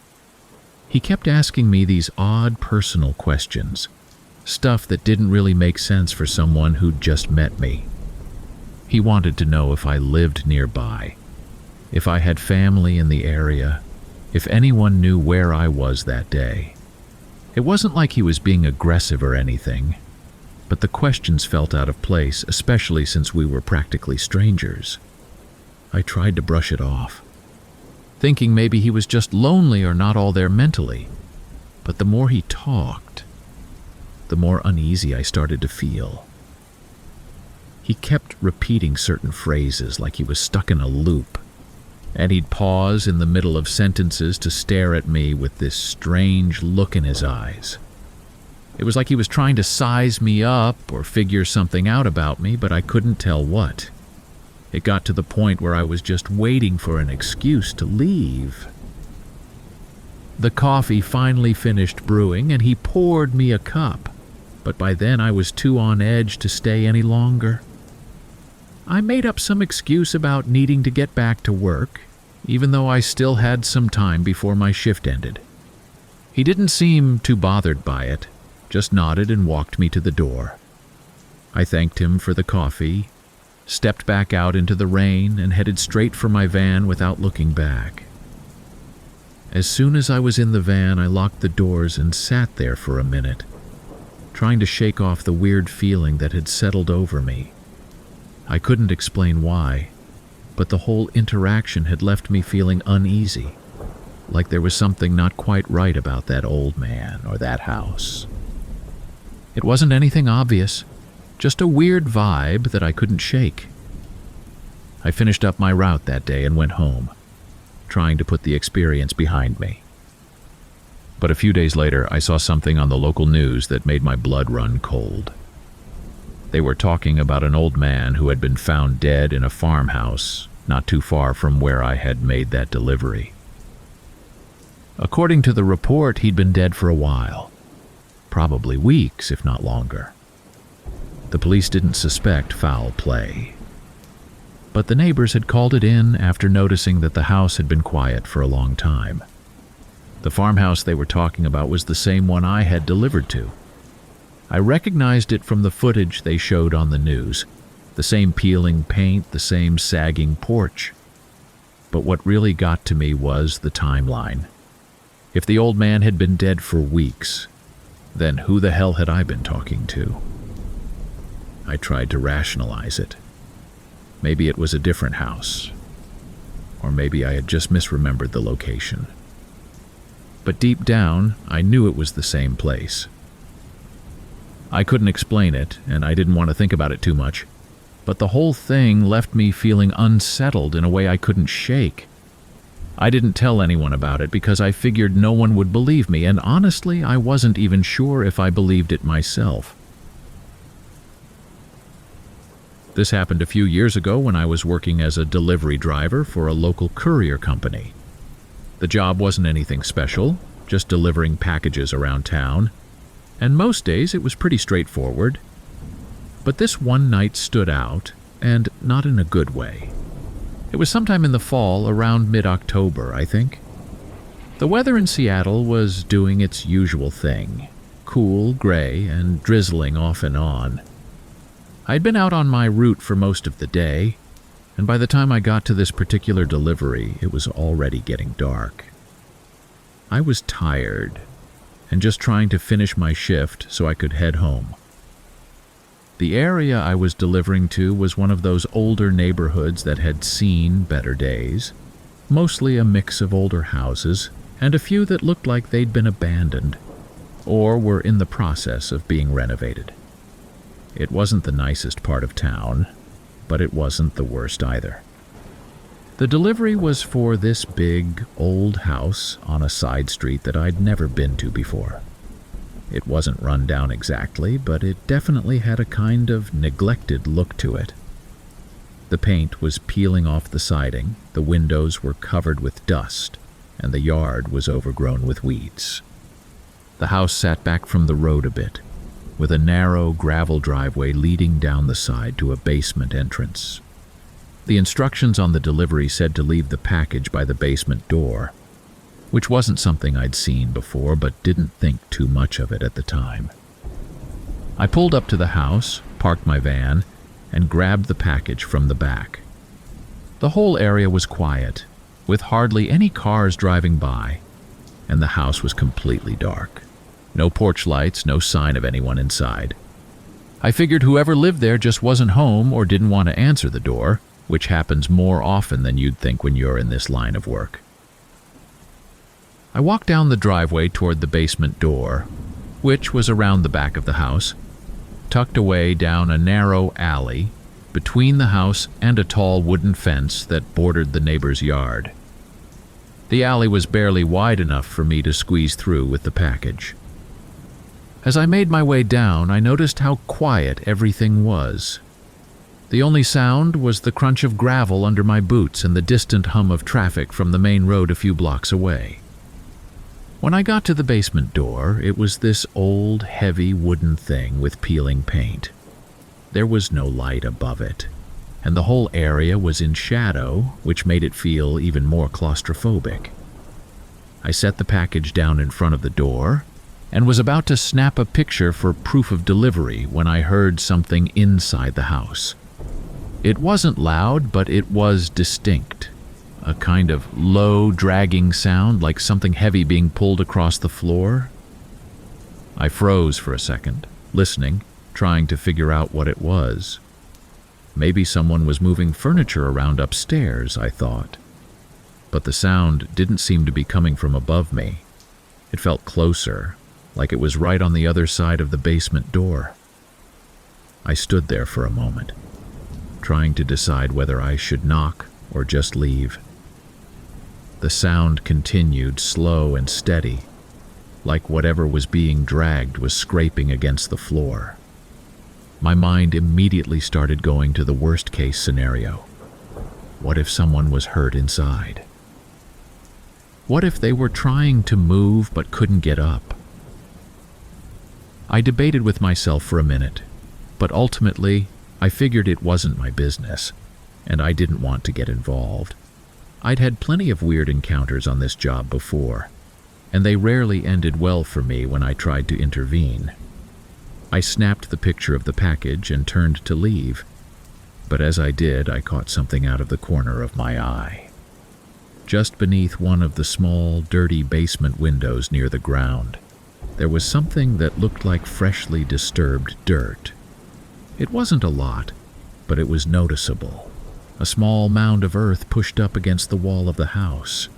[SPEAKER 1] He kept asking me these odd personal questions, stuff that didn't really make sense for someone who'd just met me. He wanted to know if I lived nearby, if I had family in the area, if anyone knew where I was that day. It wasn't like he was being aggressive or anything, but the questions felt out of place, especially since we were practically strangers. I tried to brush it off, thinking maybe he was just lonely or not all there mentally. But the more he talked, the more uneasy I started to feel. He kept repeating certain phrases like he was stuck in a loop, and he'd pause in the middle of sentences to stare at me with this strange look in his eyes. It was like he was trying to size me up or figure something out about me, but I couldn't tell what. It got to the point where I was just waiting for an excuse to leave. The coffee finally finished brewing, and he poured me a cup, but by then I was too on edge to stay any longer. I made up some excuse about needing to get back to work, even though I still had some time before my shift ended. He didn't seem too bothered by it, just nodded and walked me to the door. I thanked him for the coffee, stepped back out into the rain, and headed straight for my van without looking back. As soon as I was in the van, I locked the doors and sat there for a minute, trying to shake off the weird feeling that had settled over me. I couldn't explain why, but the whole interaction had left me feeling uneasy, like there was something not quite right about that old man or that house. It wasn't anything obvious, just a weird vibe that I couldn't shake. I finished up my route that day and went home, trying to put the experience behind me. But a few days later, I saw something on the local news that made my blood run cold. They were talking about an old man who had been found dead in a farmhouse not too far from where I had made that delivery. According to the report, he'd been dead for a while, probably weeks, if not longer. The police didn't suspect foul play, but the neighbors had called it in after noticing that the house had been quiet for a long time. The farmhouse they were talking about was the same one I had delivered to. I recognized it from the footage they showed on the news, the same peeling paint, the same sagging porch. But what really got to me was the timeline. If the old man had been dead for weeks, then who the hell had I been talking to? I tried to rationalize it. Maybe it was a different house, or maybe I had just misremembered the location. But deep down, I knew it was the same place. I couldn't explain it, and I didn't want to think about it too much, but the whole thing left me feeling unsettled in a way I couldn't shake. I didn't tell anyone about it because I figured no one would believe me, and honestly, I wasn't even sure if I believed it myself. This happened a few years ago when I was working as a delivery driver for a local courier company. The job wasn't anything special, just delivering packages around town, and most days it was pretty straightforward. But this one night stood out, and not in a good way. It was sometime in the fall, around mid-October, I think. The weather in Seattle was doing its usual thing, cool, gray, and drizzling off and on. I'd been out on my route for most of the day, and by the time I got to this particular delivery, it was already getting dark. I was tired and just trying to finish my shift so I could head home. The area I was delivering to was one of those older neighborhoods that had seen better days, mostly a mix of older houses and a few that looked like they'd been abandoned or were in the process of being renovated. It wasn't the nicest part of town, but it wasn't the worst either. The delivery was for this big, old house on a side street that I'd never been to before. It wasn't run down exactly, but it definitely had a kind of neglected look to it. The paint was peeling off the siding, the windows were covered with dust, and the yard was overgrown with weeds. The house sat back from the road a bit, with a narrow gravel driveway leading down the side to a basement entrance. The instructions on the delivery said to leave the package by the basement door, which wasn't something I'd seen before but didn't think too much of it at the time. I pulled up to the house, parked my van, and grabbed the package from the back. The whole area was quiet, with hardly any cars driving by, and the house was completely dark. No porch lights, no sign of anyone inside. I figured whoever lived there just wasn't home or didn't want to answer the door, which happens more often than you'd think when you're in this line of work. I walked down the driveway toward the basement door, which was around the back of the house, tucked away down a narrow alley between the house and a tall wooden fence that bordered the neighbor's yard. The alley was barely wide enough for me to squeeze through with the package. As I made my way down, I noticed how quiet everything was. The only sound was the crunch of gravel under my boots and the distant hum of traffic from the main road a few blocks away. When I got to the basement door, it was this old, heavy wooden thing with peeling paint. There was no light above it, and the whole area was in shadow, which made it feel even more claustrophobic. I set the package down in front of the door and was about to snap a picture for proof of delivery when I heard something inside the house. It wasn't loud, but it was distinct. A kind of low, dragging sound like something heavy being pulled across the floor. I froze for a second, listening, trying to figure out what it was. Maybe someone was moving furniture around upstairs, I thought. But the sound didn't seem to be coming from above me. It felt closer, like it was right on the other side of the basement door. I stood there for a moment, trying to decide whether I should knock or just leave. The sound continued, slow and steady, like whatever was being dragged was scraping against the floor. My mind immediately started going to the worst-case scenario. What if someone was hurt inside? What if they were trying to move but couldn't get up? I debated with myself for a minute, but ultimately I figured it wasn't my business, and I didn't want to get involved. I'd had plenty of weird encounters on this job before, and they rarely ended well for me when I tried to intervene. I snapped the picture of the package and turned to leave, but as I did, I caught something out of the corner of my eye. Just beneath one of the small, dirty basement windows near the ground, there was something that looked like freshly disturbed dirt. It wasn't a lot, but it was noticeable. A small mound of earth pushed up against the wall of the house.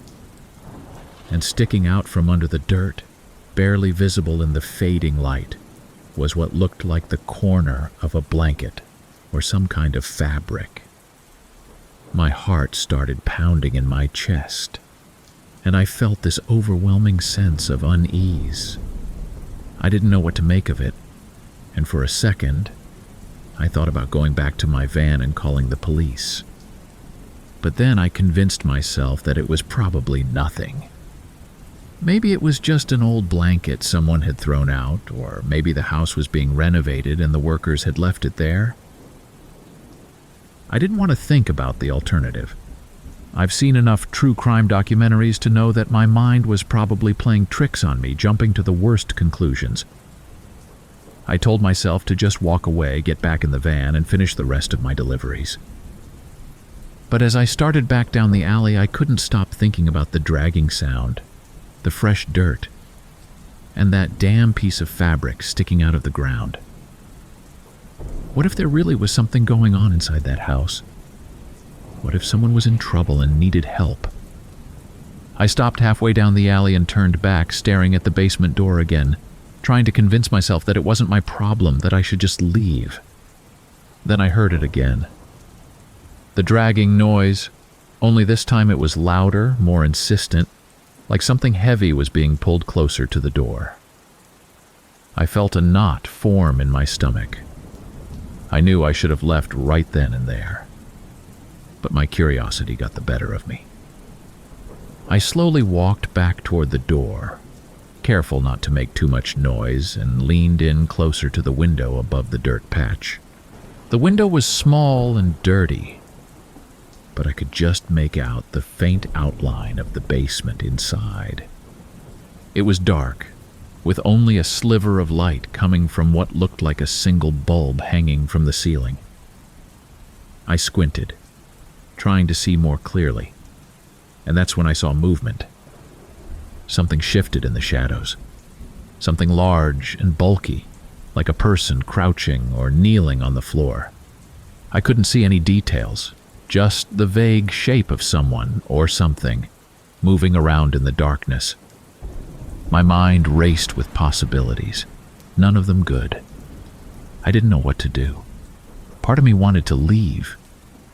[SPEAKER 1] And sticking out from under the dirt, barely visible in the fading light, was what looked like the corner of a blanket or some kind of fabric. My heart started pounding in my chest, and I felt this overwhelming sense of unease. I didn't know what to make of it, and for a second, I thought about going back to my van and calling the police. But then I convinced myself that it was probably nothing. Maybe it was just an old blanket someone had thrown out, or maybe the house was being renovated and the workers had left it there. I didn't want to think about the alternative. I've seen enough true crime documentaries to know that my mind was probably playing tricks on me, jumping to the worst conclusions. I told myself to just walk away, get back in the van, and finish the rest of my deliveries. But as I started back down the alley, I couldn't stop thinking about the dragging sound, the fresh dirt, and that damn piece of fabric sticking out of the ground. What if there really was something going on inside that house? What if someone was in trouble and needed help? I stopped halfway down the alley and turned back, staring at the basement door again, trying to convince myself that it wasn't my problem, that I should just leave. Then I heard it again. The dragging noise, only this time it was louder, more insistent, like something heavy was being pulled closer to the door. I felt a knot form in my stomach. I knew I should have left right then and there, but my curiosity got the better of me. I slowly walked back toward the door, careful not to make too much noise, and leaned in closer to the window above the dirt patch. The window was small and dirty, but I could just make out the faint outline of the basement inside. It was dark, with only a sliver of light coming from what looked like a single bulb hanging from the ceiling. I squinted, trying to see more clearly, and that's when I saw movement. Something shifted in the shadows, something large and bulky, like a person crouching or kneeling on the floor. I couldn't see any details, just the vague shape of someone or something moving around in the darkness. My mind raced with possibilities, none of them good. I didn't know what to do. Part of me wanted to leave,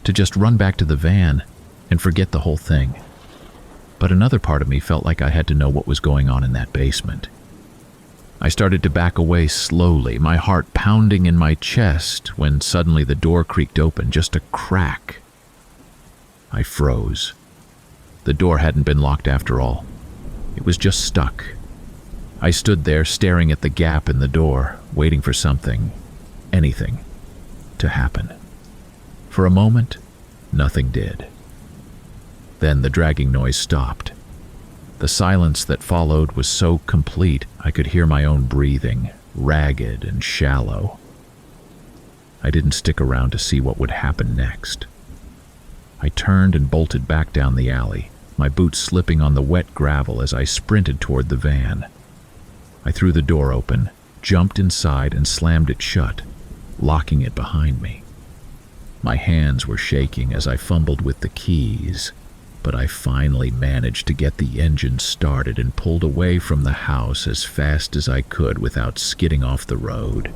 [SPEAKER 1] to just run back to the van and forget the whole thing. But another part of me felt like I had to know what was going on in that basement. I started to back away slowly, my heart pounding in my chest, when suddenly the door creaked open, just a crack. I froze. The door hadn't been locked after all. It was just stuck. I stood there staring at the gap in the door, waiting for something, anything, to happen. For a moment, nothing did. Then the dragging noise stopped. The silence that followed was so complete I could hear my own breathing, ragged and shallow. I didn't stick around to see what would happen next. I turned and bolted back down the alley, my boots slipping on the wet gravel as I sprinted toward the van. I threw the door open, jumped inside, and slammed it shut, locking it behind me. My hands were shaking as I fumbled with the keys, but I finally managed to get the engine started and pulled away from the house as fast as I could without skidding off the road.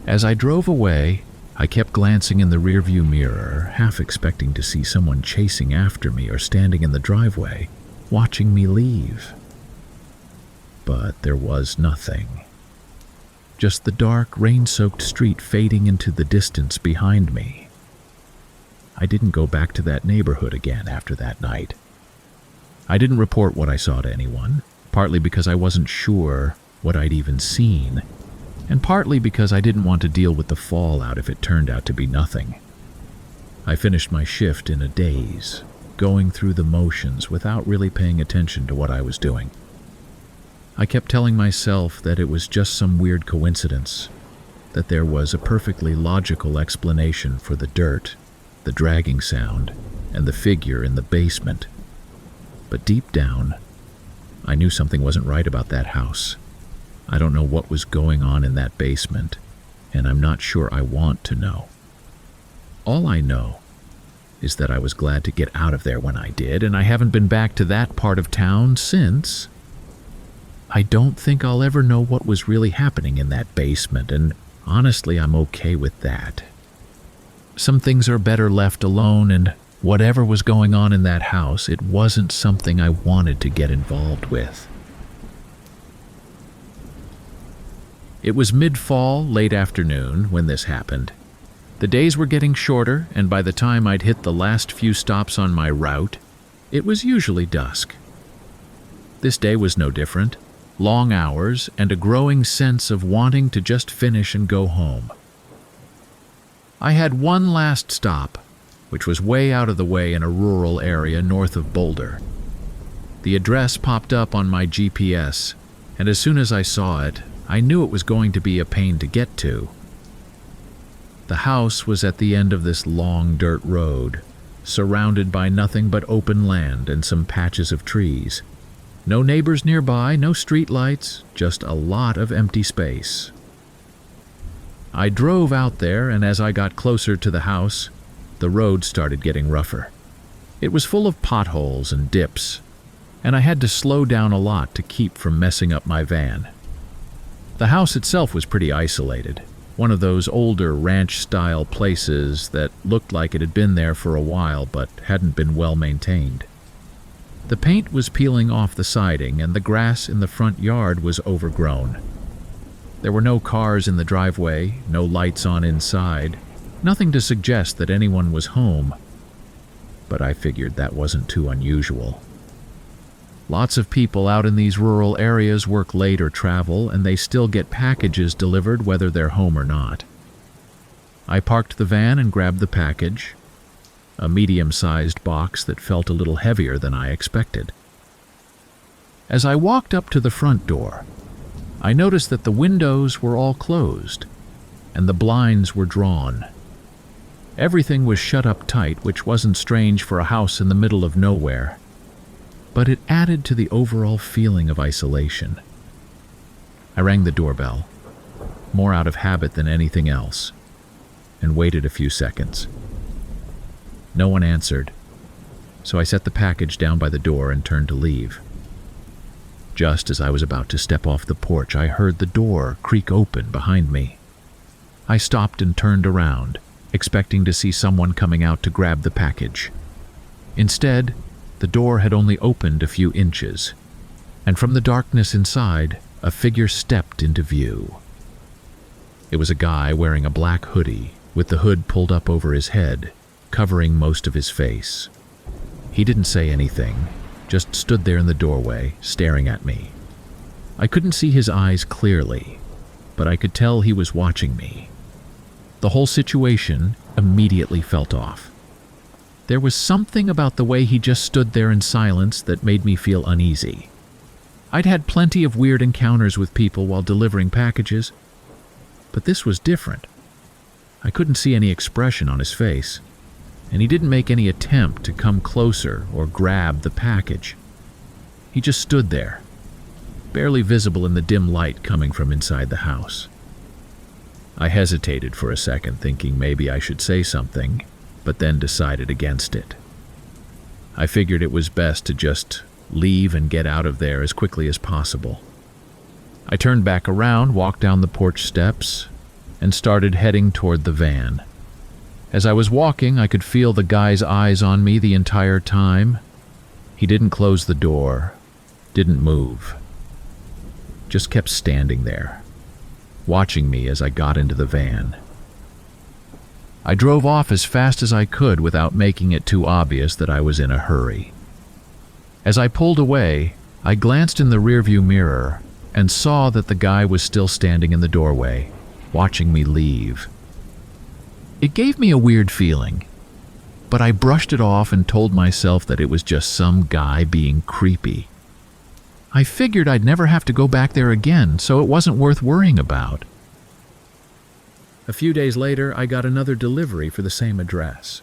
[SPEAKER 1] As I drove away, I kept glancing in the rearview mirror, half expecting to see someone chasing after me or standing in the driveway, watching me leave. But there was nothing. Just the dark, rain-soaked street fading into the distance behind me. I didn't go back to that neighborhood again after that night. I didn't report what I saw to anyone, partly because I wasn't sure what I'd even seen, and partly because I didn't want to deal with the fallout if it turned out to be nothing. I finished my shift in a daze, going through the motions without really paying attention to what I was doing. I kept telling myself that it was just some weird coincidence, that there was a perfectly logical explanation for the dirt, the dragging sound, and the figure in the basement. But deep down, I knew something wasn't right about that house. I don't know what was going on in that basement, and I'm not sure I want to know. All I know is that I was glad to get out of there when I did, and I haven't been back to that part of town since. I don't think I'll ever know what was really happening in that basement, and honestly, I'm okay with that. Some things are better left alone, and whatever was going on in that house, it wasn't something I wanted to get involved with. It was mid-fall, late afternoon, when this happened. The days were getting shorter, and by the time I'd hit the last few stops on my route, it was usually dusk. This day was no different. Long hours and a growing sense of wanting to just finish and go home. I had one last stop, which was way out of the way in a rural area north of Boulder. The address popped up on my GPS, and as soon as I saw it, I knew it was going to be a pain to get to. The house was at the end of this long dirt road, surrounded by nothing but open land and some patches of trees. No neighbors nearby, no street lights, just a lot of empty space. I drove out there, and as I got closer to the house, the road started getting rougher. It was full of potholes and dips, and I had to slow down a lot to keep from messing up my van. The house itself was pretty isolated, one of those older ranch-style places that looked like it had been there for a while but hadn't been well maintained. The paint was peeling off the siding, and the grass in the front yard was overgrown. There were no cars in the driveway, no lights on inside, nothing to suggest that anyone was home. But I figured that wasn't too unusual. Lots of people out in these rural areas work late or travel, and they still get packages delivered whether they're home or not. I parked the van and grabbed the package, a medium-sized box that felt a little heavier than I expected. As I walked up to the front door, I noticed that the windows were all closed, and the blinds were drawn. Everything was shut up tight, which wasn't strange for a house in the middle of nowhere, but it added to the overall feeling of isolation. I rang the doorbell, more out of habit than anything else, and waited a few seconds. No one answered, so I set the package down by the door and turned to leave. Just as I was about to step off the porch, I heard the door creak open behind me. I stopped and turned around, expecting to see someone coming out to grab the package. Instead, the door had only opened a few inches, and from the darkness inside, a figure stepped into view. It was a guy wearing a black hoodie, with the hood pulled up over his head, covering most of his face. He didn't say anything, just stood there in the doorway, staring at me. I couldn't see his eyes clearly, but I could tell he was watching me. The whole situation immediately felt off. There was something about the way he just stood there in silence that made me feel uneasy. I'd had plenty of weird encounters with people while delivering packages, but this was different. I couldn't see any expression on his face, and he didn't make any attempt to come closer or grab the package. He just stood there, barely visible in the dim light coming from inside the house. I hesitated for a second, thinking maybe I should say something, but then decided against it. I figured it was best to just leave and get out of there as quickly as possible. I turned back around, walked down the porch steps, and started heading toward the van. As I was walking, I could feel the guy's eyes on me the entire time. He didn't close the door, didn't move, just kept standing there, watching me as I got into the van. I drove off as fast as I could without making it too obvious that I was in a hurry. As I pulled away, I glanced in the rearview mirror and saw that the guy was still standing in the doorway, watching me leave. It gave me a weird feeling, but I brushed it off and told myself that it was just some guy being creepy. I figured I'd never have to go back there again, so it wasn't worth worrying about. A few days later, I got another delivery for the same address.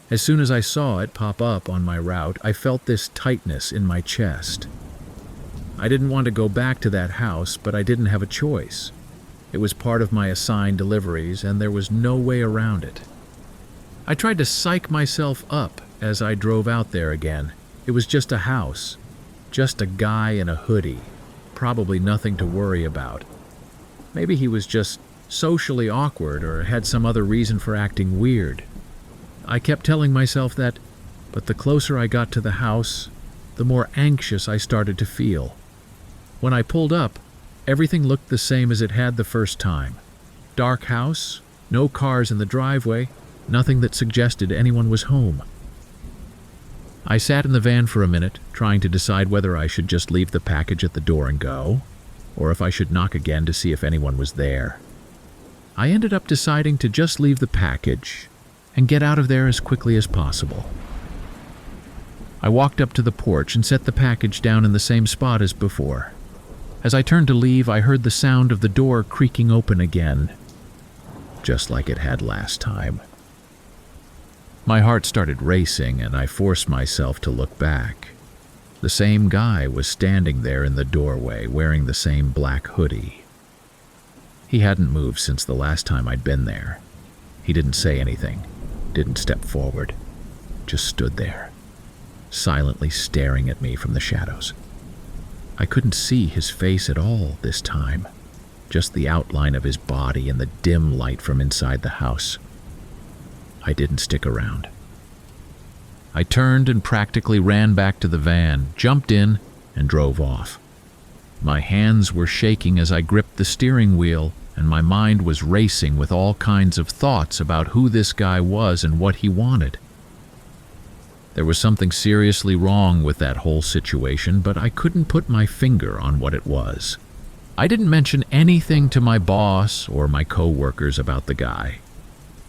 [SPEAKER 1] As soon as I saw it pop up on my route, I felt this tightness in my chest. I didn't want to go back to that house, but I didn't have a choice. It was part of my assigned deliveries, and there was no way around it. I tried to psych myself up as I drove out there again. It was just a house, just a guy in a hoodie, probably nothing to worry about. Maybe he was just socially awkward or had some other reason for acting weird. I kept telling myself that, but the closer I got to the house, the more anxious I started to feel. When I pulled up, everything looked the same as it had the first time. Dark house, no cars in the driveway, nothing that suggested anyone was home. I sat in the van for a minute, trying to decide whether I should just leave the package at the door and go, or if I should knock again to see if anyone was there. I ended up deciding to just leave the package and get out of there as quickly as possible. I walked up to the porch and set the package down in the same spot as before. As I turned to leave, I heard the sound of the door creaking open again, just like it had last time. My heart started racing, and I forced myself to look back. The same guy was standing there in the doorway, wearing the same black hoodie. He hadn't moved since the last time I'd been there. He didn't say anything, didn't step forward, just stood there, silently staring at me from the shadows. I couldn't see his face at all this time, just the outline of his body and the dim light from inside the house. I didn't stick around. I turned and practically ran back to the van, jumped in, and drove off. My hands were shaking as I gripped the steering wheel, and my mind was racing with all kinds of thoughts about who this guy was and what he wanted. There was something seriously wrong with that whole situation, but I couldn't put my finger on what it was. I didn't mention anything to my boss or my co-workers about the guy.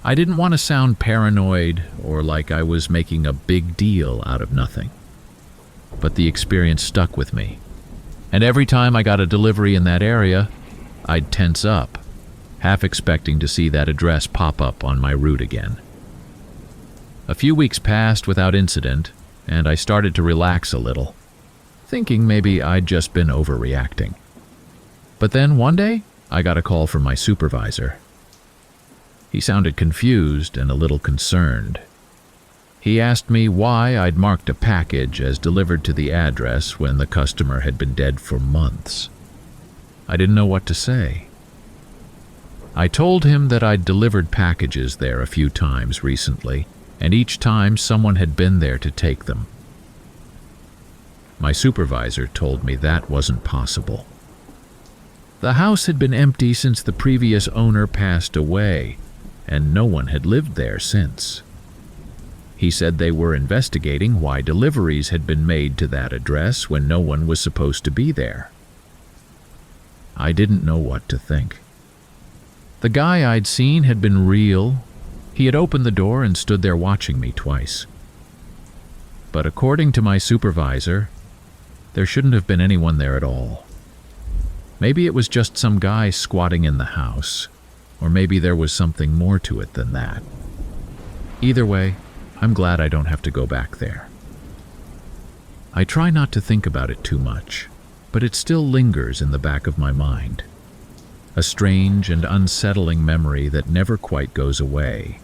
[SPEAKER 1] I didn't want to sound paranoid or like I was making a big deal out of nothing. But the experience stuck with me, and every time I got a delivery in that area, I'd tense up, half expecting to see that address pop up on my route again. A few weeks passed without incident, and I started to relax a little, thinking maybe I'd just been overreacting. But then one day, I got a call from my supervisor. He sounded confused and a little concerned. He asked me why I'd marked a package as delivered to the address when the customer had been dead for months. I didn't know what to say. I told him that I'd delivered packages there a few times recently, and each time someone had been there to take them. My supervisor told me that wasn't possible. The house had been empty since the previous owner passed away, and no one had lived there since. He said they were investigating why deliveries had been made to that address when no one was supposed to be there. I didn't know what to think. The guy I'd seen had been real. He had opened the door and stood there watching me twice. But according to my supervisor, there shouldn't have been anyone there at all. Maybe it was just some guy squatting in the house, or maybe there was something more to it than that. Either way, I'm glad I don't have to go back there. I try not to think about it too much, but it still lingers in the back of my mind. A strange and unsettling memory that never quite goes away.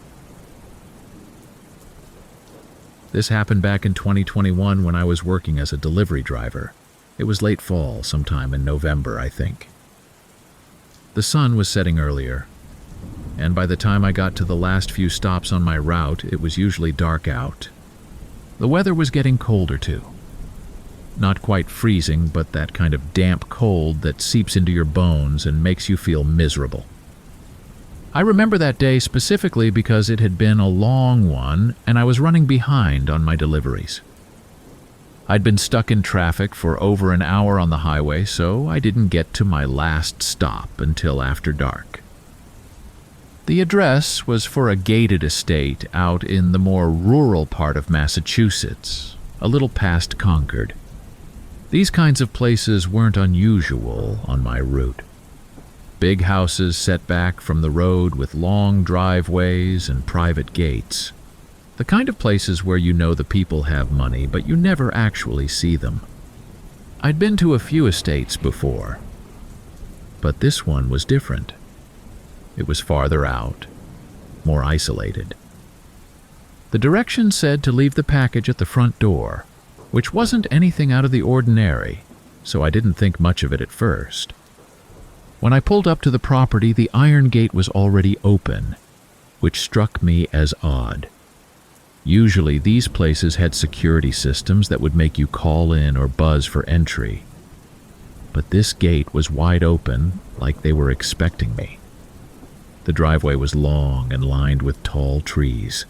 [SPEAKER 1] This happened back in 2021 when I was working as a delivery driver. It was late fall, sometime in November, I think. The sun was setting earlier, and by the time I got to the last few stops on my route, it was usually dark out. The weather was getting colder too. Not quite freezing, but that kind of damp cold that seeps into your bones and makes you feel miserable. I remember that day specifically because it had been a long one and I was running behind on my deliveries. I'd been stuck in traffic for over an hour on the highway, so I didn't get to my last stop until after dark. The address was for a gated estate out in the more rural part of Massachusetts, a little past Concord. These kinds of places weren't unusual on my route. Big houses set back from the road with long driveways and private gates. The kind of places where you know the people have money, but you never actually see them. I'd been to a few estates before, but this one was different. It was farther out, more isolated. The directions said to leave the package at the front door, which wasn't anything out of the ordinary, so I didn't think much of it at first. When I pulled up to the property, the iron gate was already open, which struck me as odd. Usually, these places had security systems that would make you call in or buzz for entry. But this gate was wide open, like they were expecting me. The driveway was long and lined with tall trees,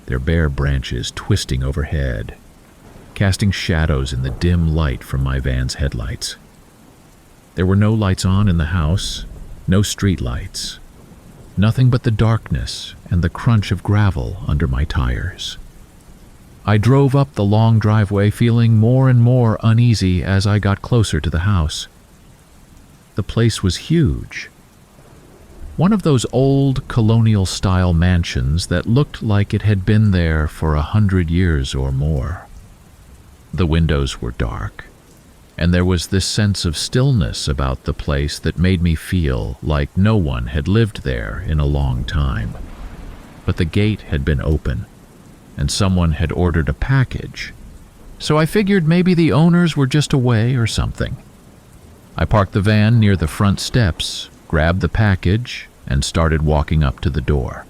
[SPEAKER 1] their bare branches twisting overhead, casting shadows in the dim light from my van's headlights. There were no lights on in the house, no street lights, nothing but the darkness and the crunch of gravel under my tires. I drove up the long driveway feeling more and more uneasy as I got closer to the house. The place was huge. One of those old colonial-style mansions that looked like it had been there for 100 years or more. The windows were dark, and there was this sense of stillness about the place that made me feel like no one had lived there in a long time. But the gate had been open, and someone had ordered a package, so I figured maybe the owners were just away or something. I parked the van near the front steps, grabbed the package, and started walking up to the door.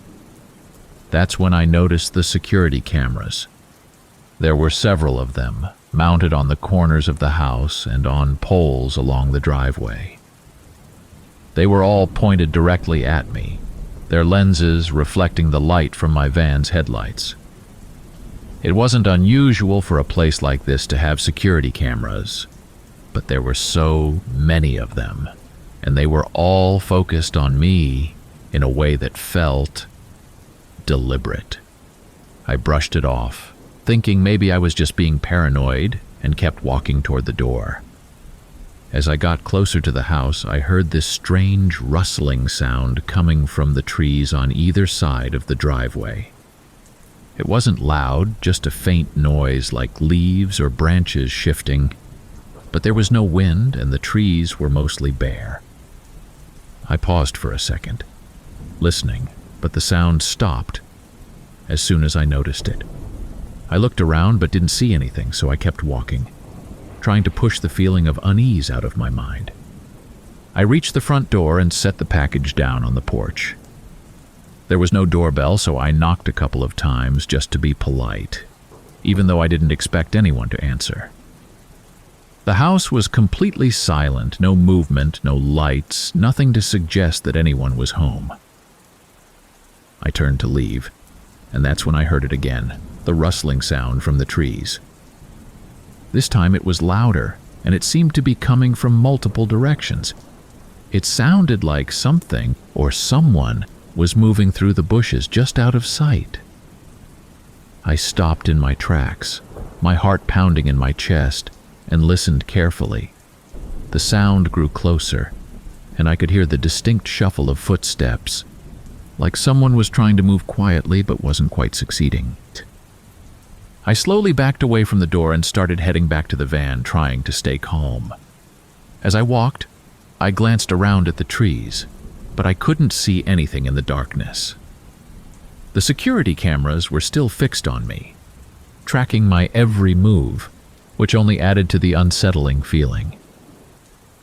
[SPEAKER 1] That's when I noticed the security cameras. There were several of them, mounted on the corners of the house and on poles along the driveway. They were all pointed directly at me, their lenses reflecting the light from my van's headlights. It wasn't unusual for a place like this to have security cameras, but there were so many of them, and they were all focused on me in a way that felt deliberate. I brushed it off, thinking maybe I was just being paranoid, and kept walking toward the door. As I got closer to the house, I heard this strange rustling sound coming from the trees on either side of the driveway. It wasn't loud, just a faint noise like leaves or branches shifting, but there was no wind and the trees were mostly bare. I paused for a second, listening, but the sound stopped as soon as I noticed it. I looked around but didn't see anything, so I kept walking, trying to push the feeling of unease out of my mind. I reached the front door and set the package down on the porch. There was no doorbell, so I knocked a couple of times just to be polite, even though I didn't expect anyone to answer. The house was completely silent, no movement, no lights, nothing to suggest that anyone was home. I turned to leave, and that's when I heard it again, the rustling sound from the trees. This time it was louder, and it seemed to be coming from multiple directions. It sounded like something or someone was moving through the bushes just out of sight. I stopped in my tracks, my heart pounding in my chest, and listened carefully. The sound grew closer, and I could hear the distinct shuffle of footsteps, like someone was trying to move quietly but wasn't quite succeeding. I slowly backed away from the door and started heading back to the van, trying to stay calm. As I walked, I glanced around at the trees, but I couldn't see anything in the darkness. The security cameras were still fixed on me, tracking my every move, which only added to the unsettling feeling.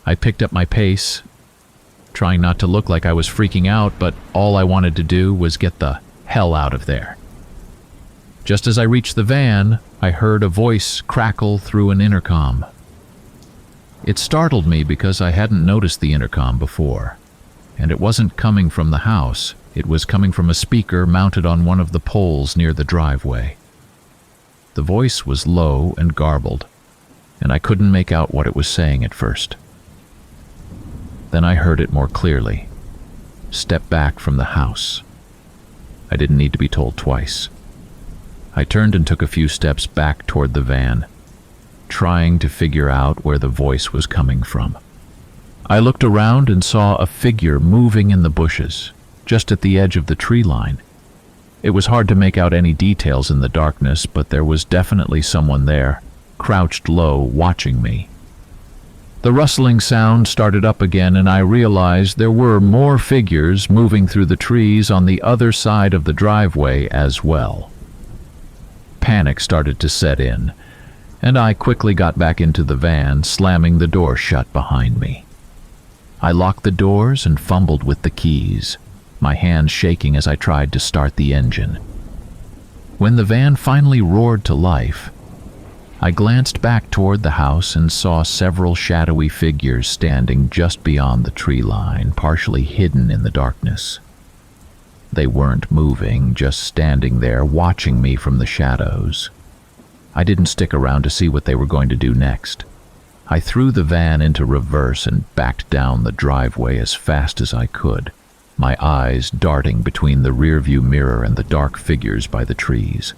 [SPEAKER 1] I picked up my pace, trying not to look like I was freaking out, but all I wanted to do was get the hell out of there. Just as I reached the van, I heard a voice crackle through an intercom. It startled me because I hadn't noticed the intercom before, and it wasn't coming from the house. It was coming from a speaker mounted on one of the poles near the driveway. The voice was low and garbled, and I couldn't make out what it was saying at first. Then I heard it more clearly. Step back from the house. I didn't need to be told twice. I turned and took a few steps back toward the van, trying to figure out where the voice was coming from. I looked around and saw a figure moving in the bushes, just at the edge of the tree line. It was hard to make out any details in the darkness, but there was definitely someone there, crouched low, watching me. The rustling sound started up again, and I realized there were more figures moving through the trees on the other side of the driveway as well. Panic started to set in, and I quickly got back into the van, slamming the door shut behind me. I locked the doors and fumbled with the keys, my hands shaking as I tried to start the engine. When the van finally roared to life, I glanced back toward the house and saw several shadowy figures standing just beyond the tree line, partially hidden in the darkness. They weren't moving, just standing there watching me from the shadows. I didn't stick around to see what they were going to do next. I threw the van into reverse and backed down the driveway as fast as I could, my eyes darting between the rearview mirror and the dark figures by the trees.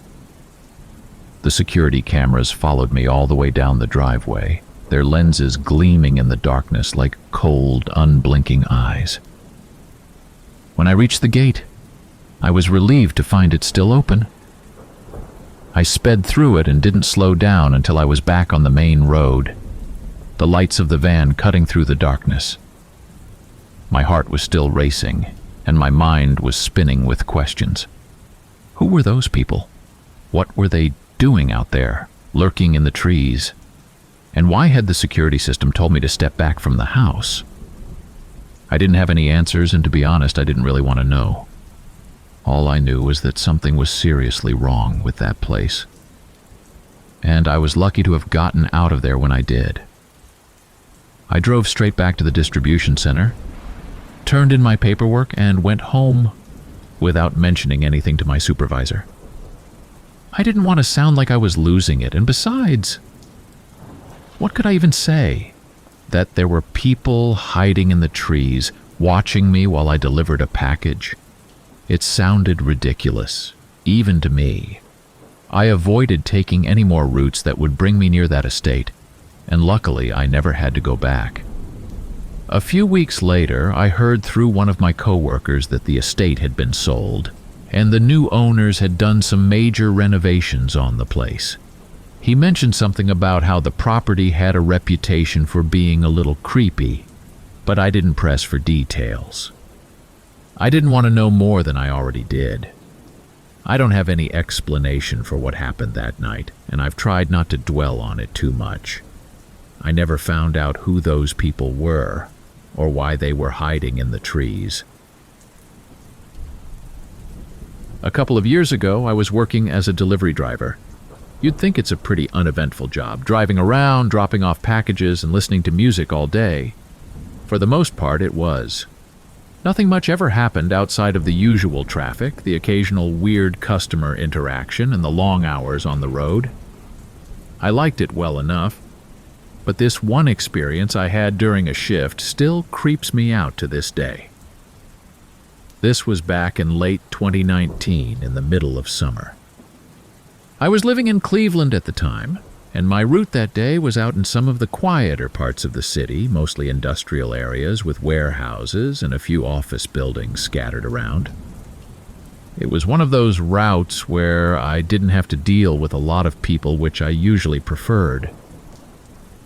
[SPEAKER 1] The security cameras followed me all the way down the driveway, their lenses gleaming in the darkness like cold, unblinking eyes. When I reached the gate, I was relieved to find it still open. I sped through it and didn't slow down until I was back on the main road, the lights of the van cutting through the darkness. My heart was still racing, and my mind was spinning with questions. Who were those people? What were they doing out there, lurking in the trees? And why had the security system told me to step back from the house? I didn't have any answers, and to be honest, I didn't really want to know. All I knew was that something was seriously wrong with that place. And I was lucky to have gotten out of there when I did. I drove straight back to the distribution center, turned in my paperwork, and went home without mentioning anything to my supervisor. I didn't want to sound like I was losing it, and besides, what could I even say? That there were people hiding in the trees, watching me while I delivered a package? It sounded ridiculous, even to me. I avoided taking any more routes that would bring me near that estate, and luckily I never had to go back. A few weeks later, I heard through one of my coworkers that the estate had been sold, and the new owners had done some major renovations on the place. He mentioned something about how the property had a reputation for being a little creepy, but I didn't press for details. I didn't want to know more than I already did. I don't have any explanation for what happened that night, and I've tried not to dwell on it too much. I never found out who those people were, or why they were hiding in the trees. A couple of years ago, I was working as a delivery driver. You'd think it's a pretty uneventful job, driving around, dropping off packages, and listening to music all day. For the most part, it was. Nothing much ever happened outside of the usual traffic, the occasional weird customer interaction, and the long hours on the road. I liked it well enough, but this one experience I had during a shift still creeps me out to this day. This was back in late 2019, in the middle of summer. I was living in Cleveland at the time, and my route that day was out in some of the quieter parts of the city, mostly industrial areas with warehouses and a few office buildings scattered around. It was one of those routes where I didn't have to deal with a lot of people, which I usually preferred.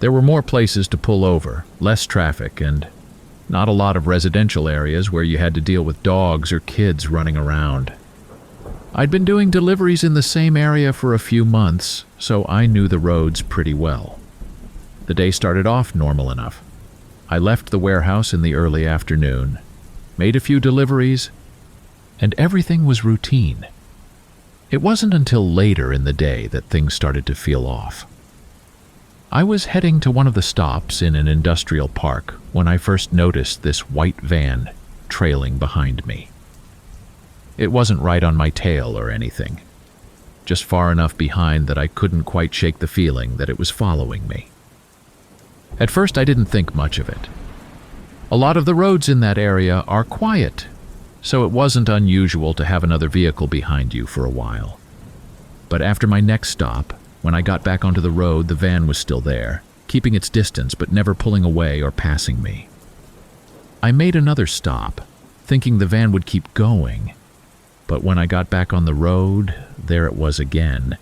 [SPEAKER 1] There were more places to pull over, less traffic, and not a lot of residential areas where you had to deal with dogs or kids running around. I'd been doing deliveries in the same area for a few months, so I knew the roads pretty well. The day started off normal enough. I left the warehouse in the early afternoon, made a few deliveries, and everything was routine. It wasn't until later in the day that things started to feel off. I was heading to one of the stops in an industrial park when I first noticed this white van trailing behind me. It wasn't right on my tail or anything, just far enough behind that I couldn't quite shake the feeling that it was following me. At first, I didn't think much of it. A lot of the roads in that area are quiet, so it wasn't unusual to have another vehicle behind you for a while. But after my next stop, when I got back onto the road, the van was still there, keeping its distance but never pulling away or passing me. I made another stop, thinking the van would keep going, but when I got back on the road, there it was again.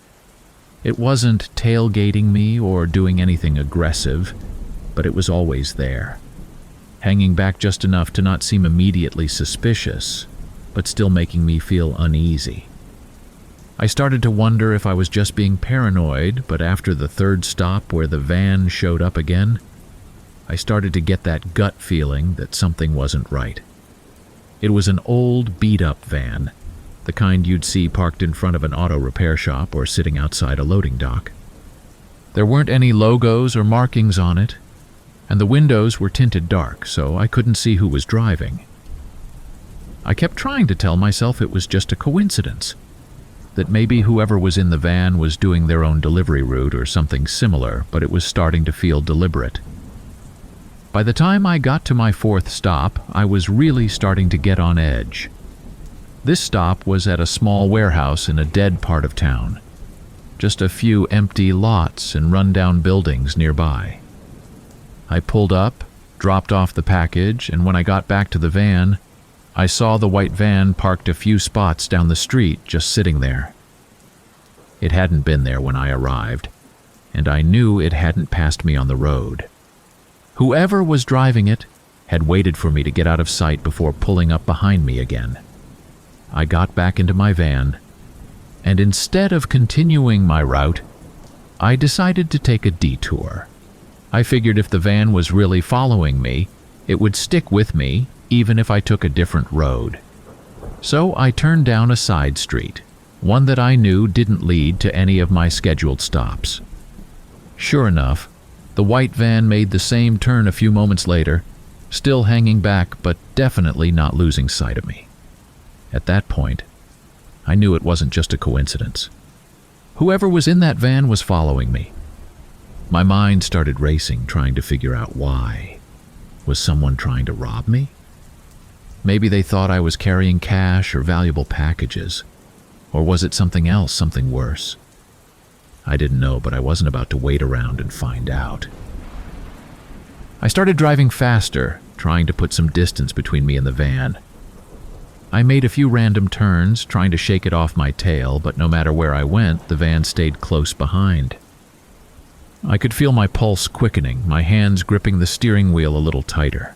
[SPEAKER 1] It wasn't tailgating me or doing anything aggressive, but it was always there, hanging back just enough to not seem immediately suspicious, but still making me feel uneasy. I started to wonder if I was just being paranoid, but after the third stop where the van showed up again, I started to get that gut feeling that something wasn't right. It was an old, beat-up van, the kind you'd see parked in front of an auto repair shop or sitting outside a loading dock. There weren't any logos or markings on it, and the windows were tinted dark, so I couldn't see who was driving. I kept trying to tell myself it was just a coincidence, that maybe whoever was in the van was doing their own delivery route or something similar, but it was starting to feel deliberate. By the time I got to my fourth stop, I was really starting to get on edge. This stop was at a small warehouse in a dead part of town. Just a few empty lots and run-down buildings nearby. I pulled up, dropped off the package, and when I got back to the van, I saw the white van parked a few spots down the street, just sitting there. It hadn't been there when I arrived, and I knew it hadn't passed me on the road. Whoever was driving it had waited for me to get out of sight before pulling up behind me again. I got back into my van, and instead of continuing my route, I decided to take a detour. I figured if the van was really following me, it would stick with me even if I took a different road. So I turned down a side street, one that I knew didn't lead to any of my scheduled stops. Sure enough, the white van made the same turn a few moments later, still hanging back but definitely not losing sight of me. At that point, I knew it wasn't just a coincidence. Whoever was in that van was following me. My mind started racing, trying to figure out why. Was someone trying to rob me? Maybe they thought I was carrying cash or valuable packages. Or was it something else, something worse? I didn't know, but I wasn't about to wait around and find out. I started driving faster, trying to put some distance between me and the van. I made a few random turns, trying to shake it off my tail, but no matter where I went, the van stayed close behind. I could feel my pulse quickening, my hands gripping the steering wheel a little tighter.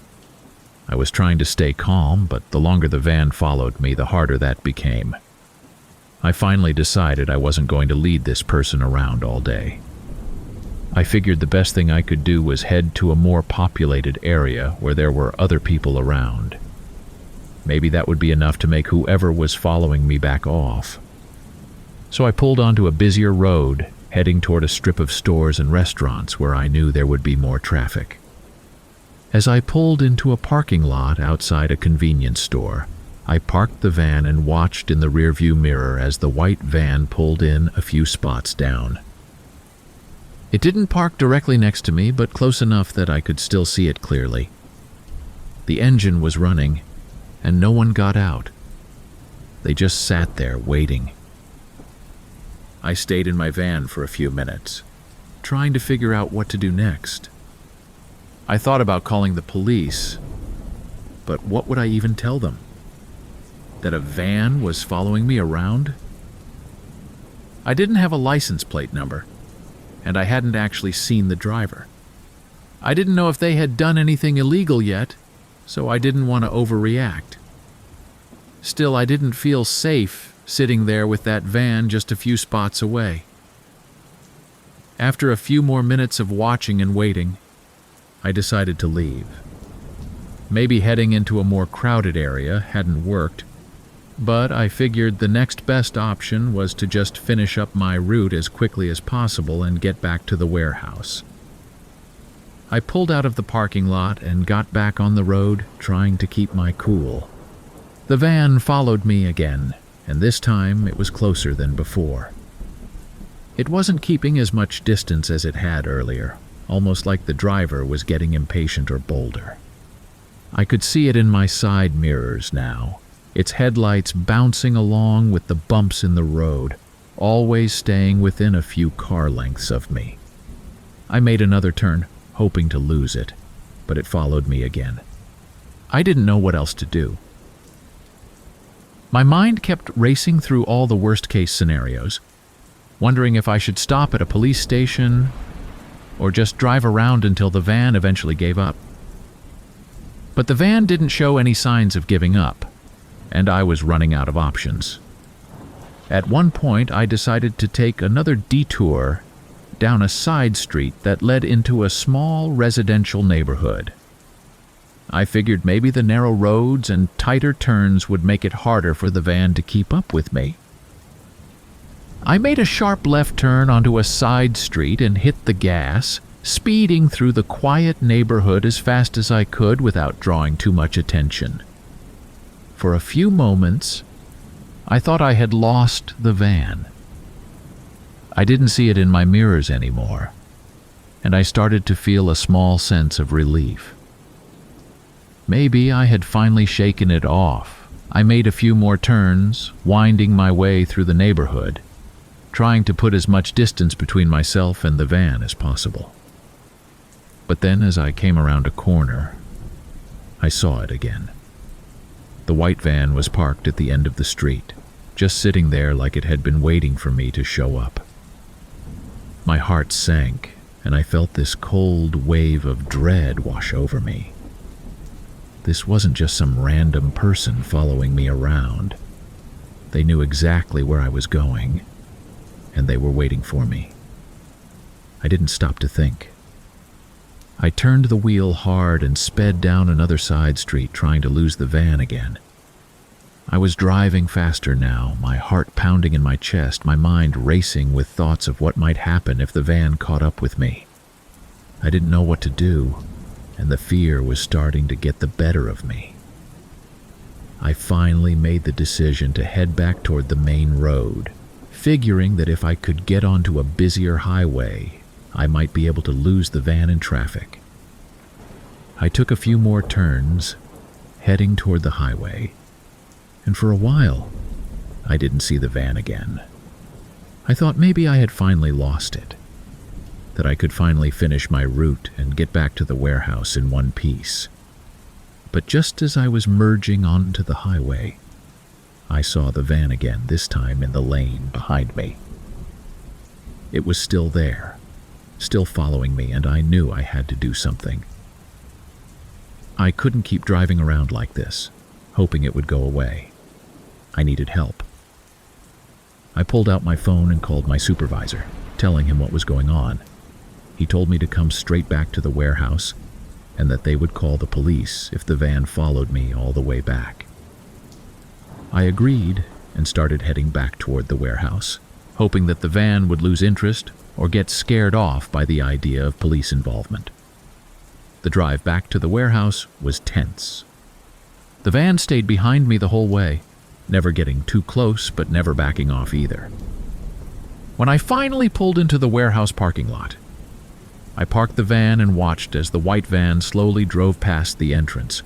[SPEAKER 1] I was trying to stay calm, but the longer the van followed me, the harder that became. I finally decided I wasn't going to lead this person around all day. I figured the best thing I could do was head to a more populated area where there were other people around. Maybe that would be enough to make whoever was following me back off. So I pulled onto a busier road, heading toward a strip of stores and restaurants where I knew there would be more traffic. As I pulled into a parking lot outside a convenience store, I parked the van and watched in the rearview mirror as the white van pulled in a few spots down. It didn't park directly next to me, but close enough that I could still see it clearly. The engine was running, and no one got out. They just sat there waiting. I stayed in my van for a few minutes, trying to figure out what to do next. I thought about calling the police, but what would I even tell them? That a van was following me around? I didn't have a license plate number, and I hadn't actually seen the driver. I didn't know if they had done anything illegal yet, so I didn't want to overreact. Still, I didn't feel safe sitting there with that van just a few spots away. After a few more minutes of watching and waiting, I decided to leave. Maybe heading into a more crowded area hadn't worked, but I figured the next best option was to just finish up my route as quickly as possible and get back to the warehouse. I pulled out of the parking lot and got back on the road, trying to keep my cool. The van followed me again, and this time it was closer than before. It wasn't keeping as much distance as it had earlier, almost like the driver was getting impatient or bolder. I could see it in my side mirrors now, its headlights bouncing along with the bumps in the road, always staying within a few car lengths of me. I made another turn, hoping to lose it, but it followed me again. I didn't know what else to do. My mind kept racing through all the worst-case scenarios, wondering if I should stop at a police station or just drive around until the van eventually gave up. But the van didn't show any signs of giving up, and I was running out of options. At one point, I decided to take another detour down a side street that led into a small residential neighborhood. I figured maybe the narrow roads and tighter turns would make it harder for the van to keep up with me. I made a sharp left turn onto a side street and hit the gas, speeding through the quiet neighborhood as fast as I could without drawing too much attention. For a few moments, I thought I had lost the van. I didn't see it in my mirrors anymore, and I started to feel a small sense of relief. Maybe I had finally shaken it off. I made a few more turns, winding my way through the neighborhood, trying to put as much distance between myself and the van as possible. But then, as I came around a corner, I saw it again. The white van was parked at the end of the street, just sitting there like it had been waiting for me to show up. My heart sank, and I felt this cold wave of dread wash over me. This wasn't just some random person following me around. They knew exactly where I was going, and they were waiting for me. I didn't stop to think. I turned the wheel hard and sped down another side street, trying to lose the van again. I was driving faster now, my heart pounding in my chest, my mind racing with thoughts of what might happen if the van caught up with me. I didn't know what to do, and the fear was starting to get the better of me. I finally made the decision to head back toward the main road, figuring that if I could get onto a busier highway, I might be able to lose the van in traffic. I took a few more turns, heading toward the highway, and for a while, I didn't see the van again. I thought maybe I had finally lost it, that I could finally finish my route and get back to the warehouse in one piece. But just as I was merging onto the highway, I saw the van again, this time in the lane behind me. It was still there, still following me, and I knew I had to do something. I couldn't keep driving around like this, hoping it would go away. I needed help. I pulled out my phone and called my supervisor, telling him what was going on. He told me to come straight back to the warehouse and that they would call the police if the van followed me all the way back. I agreed and started heading back toward the warehouse, hoping that the van would lose interest or get scared off by the idea of police involvement. The drive back to the warehouse was tense. The van stayed behind me the whole way, never getting too close but never backing off either. When I finally pulled into the warehouse parking lot, I parked the van and watched as the white van slowly drove past the entrance,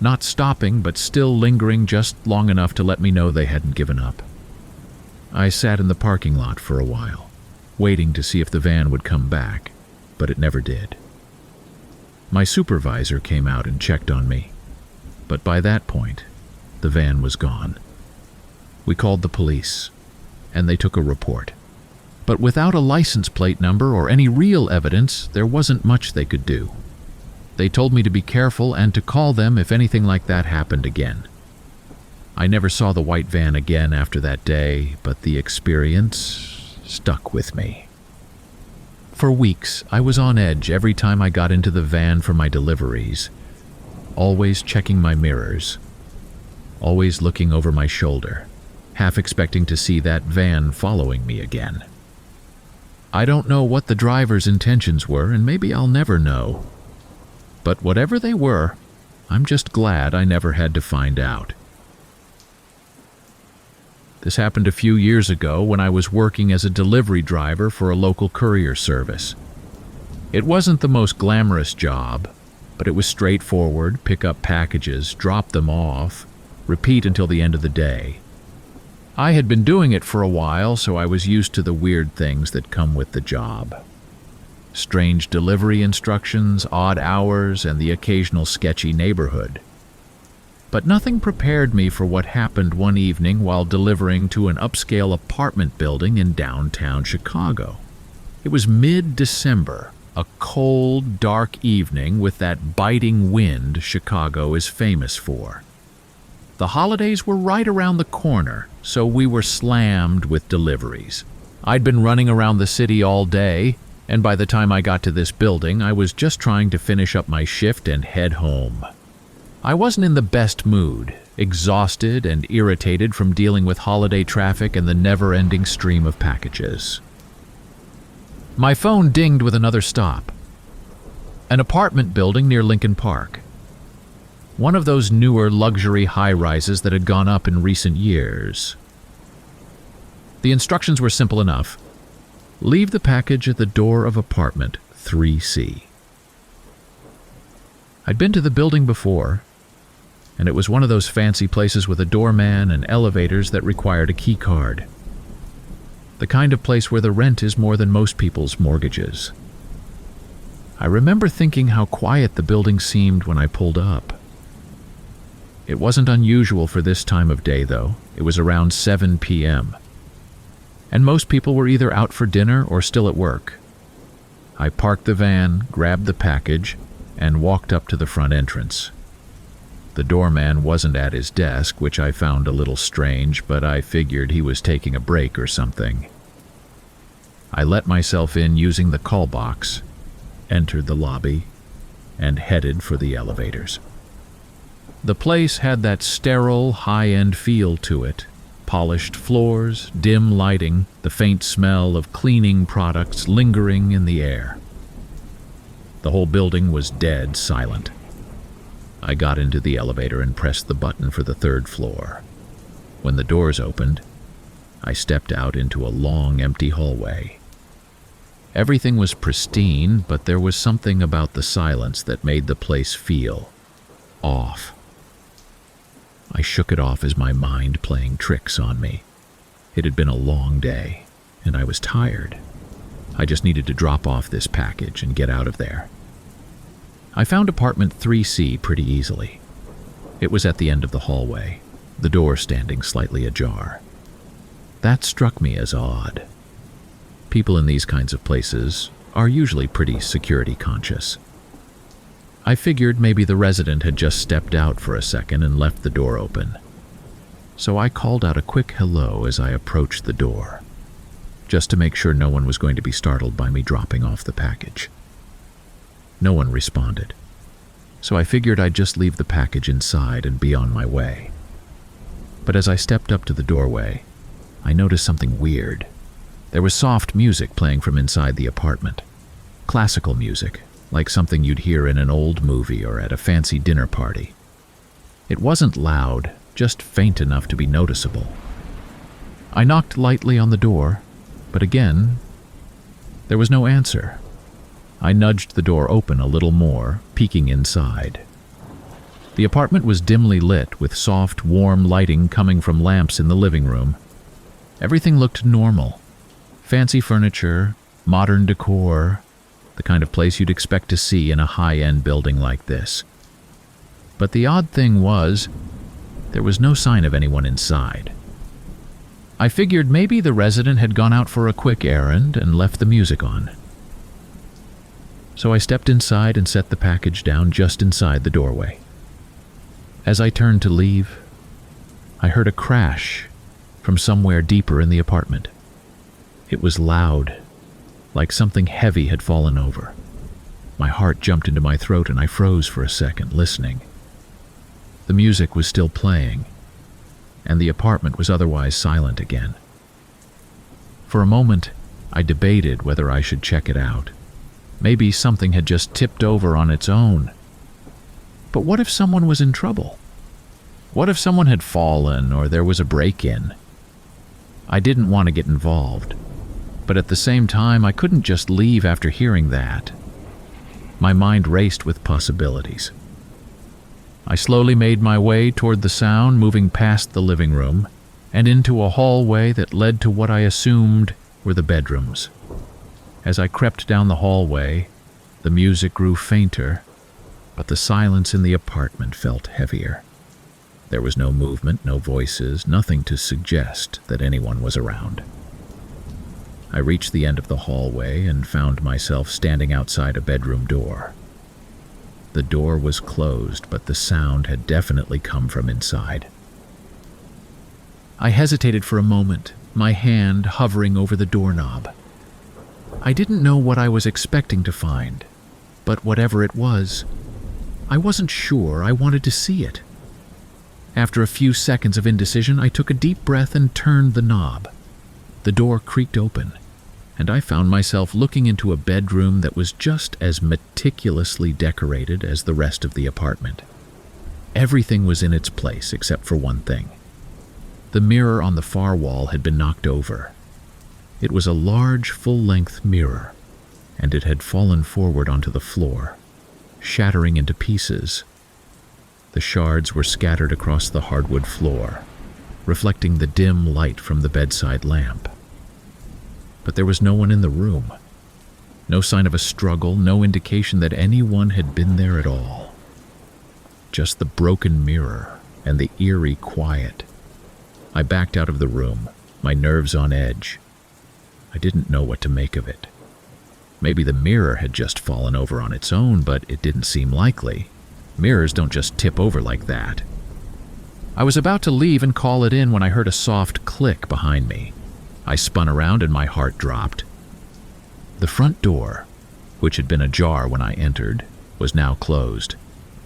[SPEAKER 1] not stopping but still lingering just long enough to let me know they hadn't given up. I sat in the parking lot for a while, waiting to see if the van would come back, but it never did. My supervisor came out and checked on me, but by that point, the van was gone. We called the police, and they took a report. But without a license plate number or any real evidence, there wasn't much they could do. They told me to be careful and to call them if anything like that happened again. I never saw the white van again after that day, but the experience stuck with me. For weeks, I was on edge every time I got into the van for my deliveries, always checking my mirrors, always looking over my shoulder, half expecting to see that van following me again. I don't know what the driver's intentions were, and maybe I'll never know. But whatever they were, I'm just glad I never had to find out. This happened a few years ago when I was working as a delivery driver for a local courier service. It wasn't the most glamorous job, but it was straightforward: pick up packages, drop them off, repeat until the end of the day. I had been doing it for a while, so I was used to the weird things that come with the job. Strange delivery instructions, odd hours, and the occasional sketchy neighborhood. But nothing prepared me for what happened one evening while delivering to an upscale apartment building in downtown Chicago. It was mid-December, a cold, dark evening with that biting wind Chicago is famous for. The holidays were right around the corner, so we were slammed with deliveries. I'd been running around the city all day, and by the time I got to this building, I was just trying to finish up my shift and head home. I wasn't in the best mood, exhausted and irritated from dealing with holiday traffic and the never-ending stream of packages. My phone dinged with another stop. An apartment building near Lincoln Park. One of those newer luxury high-rises that had gone up in recent years. The instructions were simple enough. Leave the package at the door of apartment 3C. I'd been to the building before, and it was one of those fancy places with a doorman and elevators that required a key card. The kind of place where the rent is more than most people's mortgages. I remember thinking how quiet the building seemed when I pulled up. It wasn't unusual for this time of day, though. It was around 7 p.m. And most people were either out for dinner or still at work. I parked the van, grabbed the package, and walked up to the front entrance. The doorman wasn't at his desk, which I found a little strange, but I figured he was taking a break or something. I let myself in using the call box, entered the lobby, and headed for the elevators. The place had that sterile, high-end feel to it. Polished floors, dim lighting, the faint smell of cleaning products lingering in the air. The whole building was dead silent. I got into the elevator and pressed the button for the 3rd floor. When the doors opened, I stepped out into a long, empty hallway. Everything was pristine, but there was something about the silence that made the place feel off. I shook it off as my mind playing tricks on me. It had been a long day, and I was tired. I just needed to drop off this package and get out of there. I found apartment 3C pretty easily. It was at the end of the hallway, the door standing slightly ajar. That struck me as odd. People in these kinds of places are usually pretty security conscious. I figured maybe the resident had just stepped out for a second and left the door open. So I called out a quick hello as I approached the door, just to make sure no one was going to be startled by me dropping off the package. No one responded, so I figured I'd just leave the package inside and be on my way. But as I stepped up to the doorway, I noticed something weird. There was soft music playing from inside the apartment. Classical music, like something you'd hear in an old movie or at a fancy dinner party. It wasn't loud, just faint enough to be noticeable. I knocked lightly on the door, but again, there was no answer. I nudged the door open a little more, peeking inside. The apartment was dimly lit, with soft, warm lighting coming from lamps in the living room. Everything looked normal. Fancy furniture, modern decor, the kind of place you'd expect to see in a high-end building like this. But the odd thing was, there was no sign of anyone inside. I figured maybe the resident had gone out for a quick errand and left the music on. So I stepped inside and set the package down just inside the doorway. As I turned to leave, I heard a crash from somewhere deeper in the apartment. It was loud, like something heavy had fallen over. My heart jumped into my throat and I froze for a second, listening. The music was still playing, and the apartment was otherwise silent again. For a moment, I debated whether I should check it out. Maybe something had just tipped over on its own. But what if someone was in trouble? What if someone had fallen or there was a break-in? I didn't want to get involved, but at the same time, I couldn't just leave after hearing that. My mind raced with possibilities. I slowly made my way toward the sound, moving past the living room and into a hallway that led to what I assumed were the bedrooms. As I crept down the hallway, the music grew fainter, but the silence in the apartment felt heavier. There was no movement, no voices, nothing to suggest that anyone was around. I reached the end of the hallway and found myself standing outside a bedroom door. The door was closed, but the sound had definitely come from inside. I hesitated for a moment, my hand hovering over the doorknob. I didn't know what I was expecting to find, but whatever it was, I wasn't sure I wanted to see it. After a few seconds of indecision, I took a deep breath and turned the knob. The door creaked open, and I found myself looking into a bedroom that was just as meticulously decorated as the rest of the apartment. Everything was in its place except for one thing. The mirror on the far wall had been knocked over. It was a large, full-length mirror, and it had fallen forward onto the floor, shattering into pieces. The shards were scattered across the hardwood floor, reflecting the dim light from the bedside lamp. But there was no one in the room. No sign of a struggle, no indication that anyone had been there at all. Just the broken mirror and the eerie quiet. I backed out of the room, my nerves on edge. I didn't know what to make of it. Maybe the mirror had just fallen over on its own, but it didn't seem likely. Mirrors don't just tip over like that. I was about to leave and call it in when I heard a soft click behind me. I spun around and my heart dropped. The front door, which had been ajar when I entered, was now closed.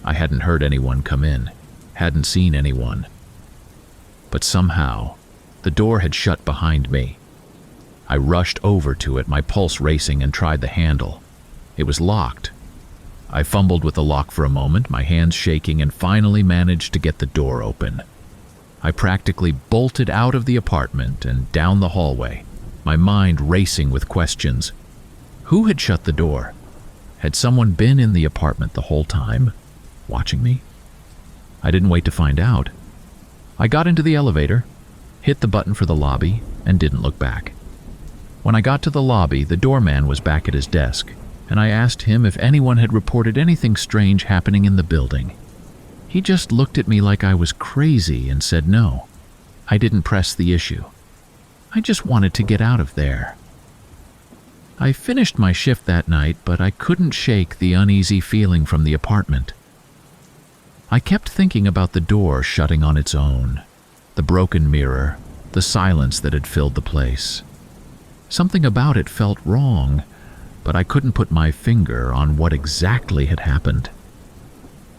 [SPEAKER 1] I hadn't heard anyone come in, hadn't seen anyone. But somehow, the door had shut behind me. I rushed over to it, my pulse racing, and tried the handle. It was locked. I fumbled with the lock for a moment, my hands shaking, and finally managed to get the door open. I practically bolted out of the apartment and down the hallway, my mind racing with questions. Who had shut the door? Had someone been in the apartment the whole time, watching me? I didn't wait to find out. I got into the elevator, hit the button for the lobby, and didn't look back. When I got to the lobby, the doorman was back at his desk, and I asked him if anyone had reported anything strange happening in the building. He just looked at me like I was crazy and said no. I didn't press the issue. I just wanted to get out of there. I finished my shift that night, but I couldn't shake the uneasy feeling from the apartment. I kept thinking about the door shutting on its own, the broken mirror, the silence that had filled the place. Something about it felt wrong, but I couldn't put my finger on what exactly had happened.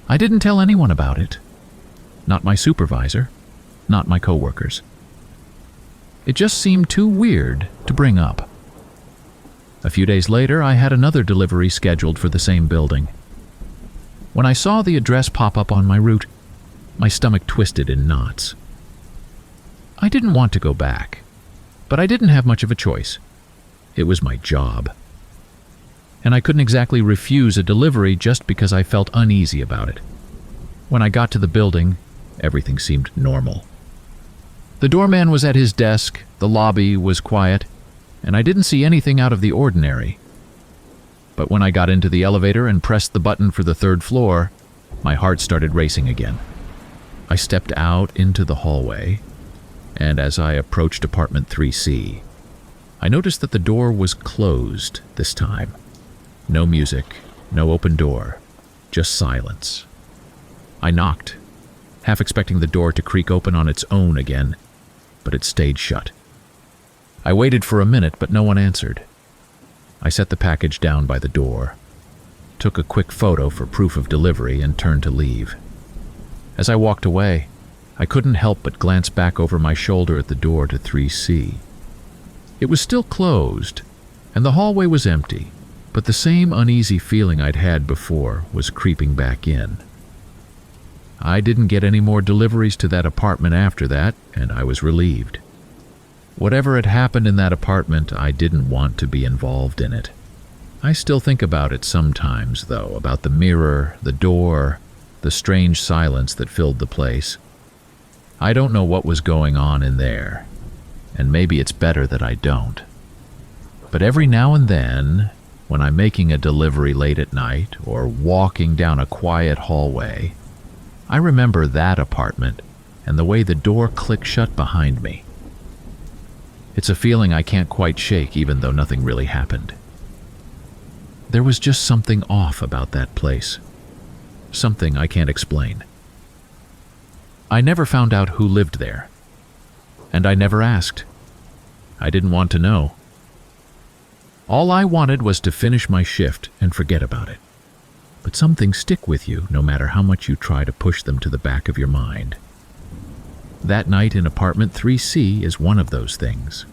[SPEAKER 1] I didn't tell anyone about it. Not my supervisor, not my coworkers. It just seemed too weird to bring up. A few days later, I had another delivery scheduled for the same building. When I saw the address pop up on my route, my stomach twisted in knots. I didn't want to go back, but I didn't have much of a choice. It was my job. And I couldn't exactly refuse a delivery just because I felt uneasy about it. When I got to the building, everything seemed normal. The doorman was at his desk, the lobby was quiet, and I didn't see anything out of the ordinary. But when I got into the elevator and pressed the button for the third floor, my heart started racing again. I stepped out into the hallway, and as I approached apartment 3C, I noticed that the door was closed this time. No music, no open door, just silence. I knocked, half expecting the door to creak open on its own again, but it stayed shut. I waited for a minute, but no one answered. I set the package down by the door, took a quick photo for proof of delivery, and turned to leave. As I walked away, I couldn't help but glance back over my shoulder at the door to 3C. It was still closed, and the hallway was empty, but the same uneasy feeling I'd had before was creeping back in. I didn't get any more deliveries to that apartment after that, and I was relieved. Whatever had happened in that apartment, I didn't want to be involved in it. I still think about it sometimes, though, about the mirror, the door, the strange silence that filled the place. I don't know what was going on in there, and maybe it's better that I don't. But every now and then, when I'm making a delivery late at night or walking down a quiet hallway, I remember that apartment and the way the door clicked shut behind me. It's a feeling I can't quite shake, even though nothing really happened. There was just something off about that place. Something I can't explain. I never found out who lived there. And I never asked. I didn't want to know. All I wanted was to finish my shift and forget about it. But some things stick with you no matter how much you try to push them to the back of your mind. That night in apartment 3C is one of those things.